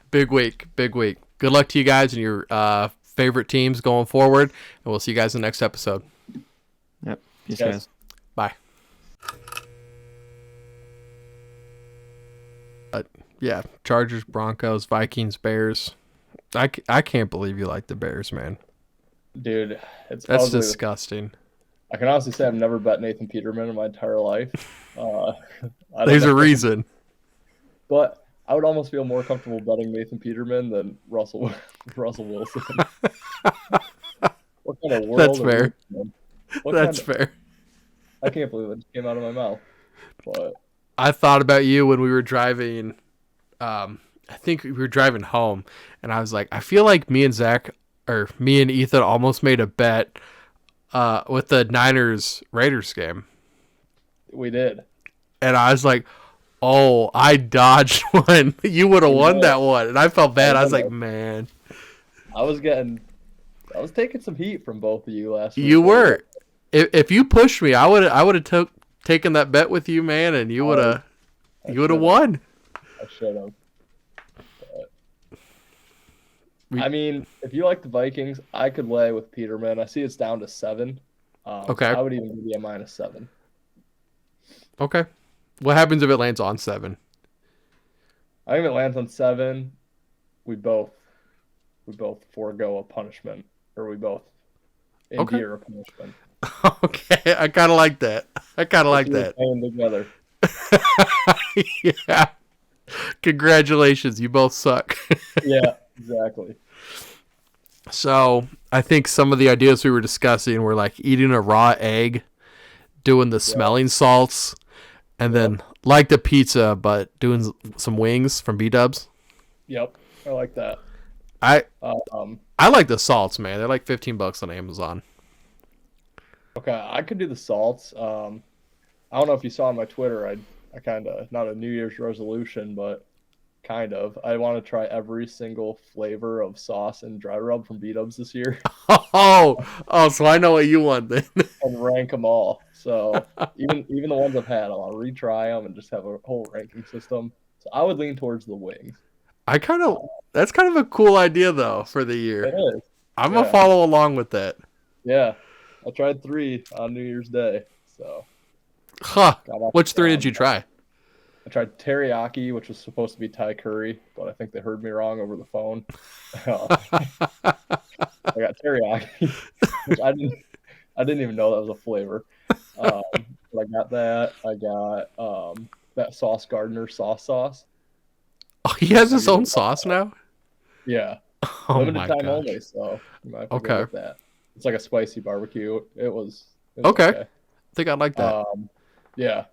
S1: Big week. Good luck to you guys and your favorite teams going forward, and we'll see you guys in the next episode.
S2: Yep. Peace,
S3: Yes.
S2: guys.
S1: Bye. Yeah, Chargers, Broncos, Vikings, Bears. I can't believe you like the Bears, man.
S3: Dude, it's
S1: That's
S3: ugly.
S1: disgusting.
S3: I can honestly say I've never bet Nathan Peterman in my entire life. I don't
S1: There's
S3: know.
S1: a reason.
S3: But I would almost feel more comfortable betting Nathan Peterman than Russell Wilson. What kind of world?
S1: That's
S3: are we
S1: fair.
S3: in?
S1: That's fair.
S3: I can't believe it just came out of my mouth. But
S1: I thought about you when we were driving. I think we were driving home, and I was like, I feel like me and Ethan almost made a bet with the Niners-Raiders game.
S3: we did.
S1: And I was like, oh, I dodged one. You would have won that one. And I felt bad. I was like, man.
S3: I was taking some heat from both of you last week.
S1: You were. If you pushed me, I would have taken that bet with you, man, and you would have won.
S3: I should have. I mean, if you like the Vikings, I could lay with Peterman. I see it's down to 7.
S1: Okay.
S3: I would even give you a -7.
S1: Okay. What happens if it lands on 7?
S3: I think if it lands on 7, we both forego a punishment, or we both endure a punishment.
S1: Okay, I kind of like that.
S3: Playing together.
S1: Yeah. Congratulations, you both suck.
S3: Yeah, exactly.
S1: So I think some of the ideas we were discussing were like eating a raw egg, doing the smelling salts, and then like the pizza, but doing some wings from B-dubs.
S3: Yep, I like that.
S1: I like the salts, man. They're like $15 on Amazon.
S3: Okay, I could do the salts. I don't know if you saw on my Twitter. I kind of, not a New Year's resolution, but kind of. I want to try every single flavor of sauce and dry rub from B-dubs this year.
S1: Oh, so I know what you want then.
S3: And rank them all. So even the ones I've had, I want to retry them and just have a whole ranking system. So I would lean towards the wings.
S1: That's kind of a cool idea though for the year.
S3: It is.
S1: I'm gonna follow along with that.
S3: Yeah, I tried 3 on New Year's Day. So.
S1: Which 3 did you try?
S3: I tried teriyaki, which was supposed to be Thai curry, but I think they heard me wrong over the phone. I got teriyaki, which I didn't even know that was a flavor. But I got that. I got that Sauce Gardner sauce.
S1: Oh, he has his own sauce now?
S3: Yeah.
S1: Oh
S3: Limited
S1: my
S3: time
S1: gosh.
S3: only, so you might have to
S1: Okay.
S3: go with that. It's like a spicy barbecue. It was
S1: Okay. I think I like that.
S3: Yeah.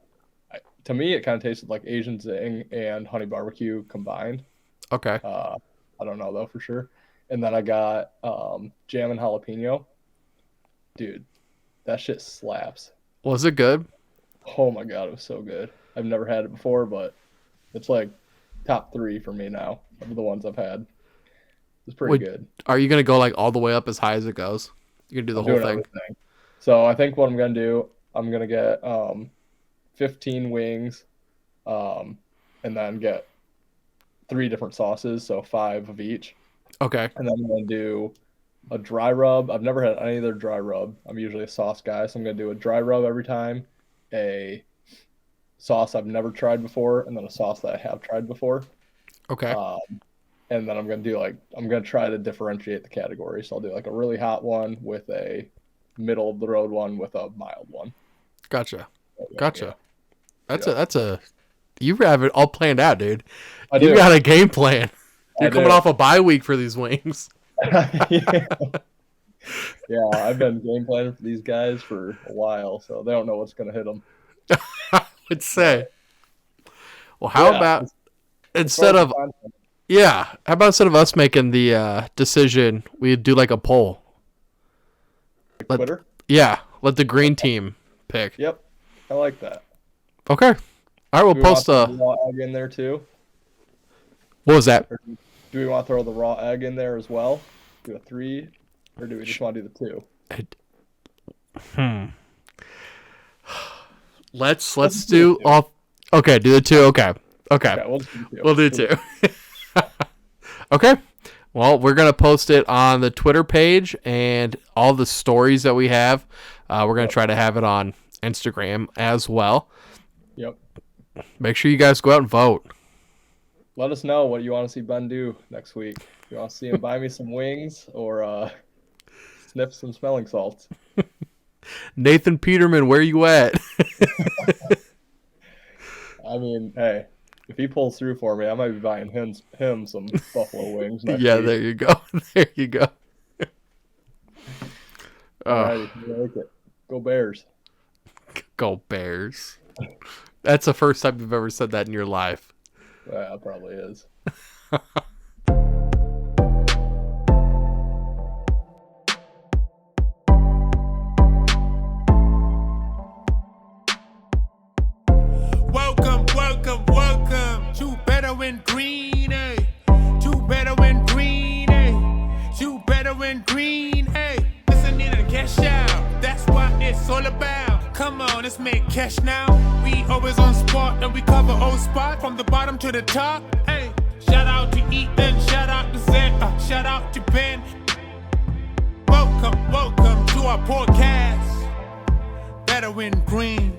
S3: To me, it kind of tasted like Asian zing and honey barbecue combined.
S1: Okay.
S3: I don't know though for sure. And then I got jam and jalapeno. Dude, that shit slaps.
S1: Was it good?
S3: Oh my god, it was so good. I've never had it before, but it's like top 3 for me now of the ones I've had. It's pretty good.
S1: Are you gonna go like all the way up as high as it goes? You're gonna do the whole thing?
S3: Everything. So I think what I'm gonna do, I'm gonna get 15 wings, and then get 3 different sauces, so 5 of each.
S1: Okay.
S3: And then I'm gonna do a dry rub. I've never had any other dry rub. I'm usually a sauce guy, so I'm gonna do a dry rub every time, a sauce I've never tried before, and then a sauce that I have tried before.
S1: Okay.
S3: And then I'm gonna try to differentiate the category. So I'll do like a really hot one with a middle of the road one with a mild one.
S1: Gotcha.
S3: Yeah.
S1: That's a you have it all planned out, dude.
S3: I
S1: You
S3: do.
S1: got a game plan. You're coming
S3: do.
S1: off a bye week for these wings.
S3: Yeah, I've been game planning for these guys for a while, so they don't know what's gonna hit them.
S1: I would say. Well, how about instead of us making the decision, we do like a poll.
S3: Twitter?
S1: Let the green team pick.
S3: Yep, I like that.
S1: Okay. All right, we'll
S3: Do we
S1: post
S3: want the raw egg in there too?
S1: What was that?
S3: Or do we want to throw the raw egg in there as well? Do a 3, or do we just want to do the 2?
S1: Let's do all. Okay, do the 2. Okay.
S3: We'll just do the 2.
S1: We'll do 2. Okay. Well, we're going to post it on the Twitter page and all the stories that we have. We're going to try to have it on Instagram as well.
S3: Yep.
S1: Make sure you guys go out and vote.
S3: Let us know what you want to see Ben do next week. You want to see him buy me some wings or sniff some smelling salts?
S1: Nathan Peterman, where you at?
S3: I mean, hey, if he pulls through for me, I might be buying him some buffalo wings next
S1: Yeah,
S3: week.
S1: there you go. There you go.
S3: Alrighty, I like it. Go Bears.
S1: Go Bears. That's the first time you've ever said that in your life.
S3: Yeah, it probably is.
S5: Welcome to Better Win Green, eh? To Better Win Green, eh? To Better Win Green, eh? Listening to cash out, that's what it's all about. Come on, let's make cash now. We always on spot and we cover all spot from the bottom to the top, hey. Shout out to Ethan, shout out to Zed, shout out to Ben. Welcome to our podcast. Better Win Green.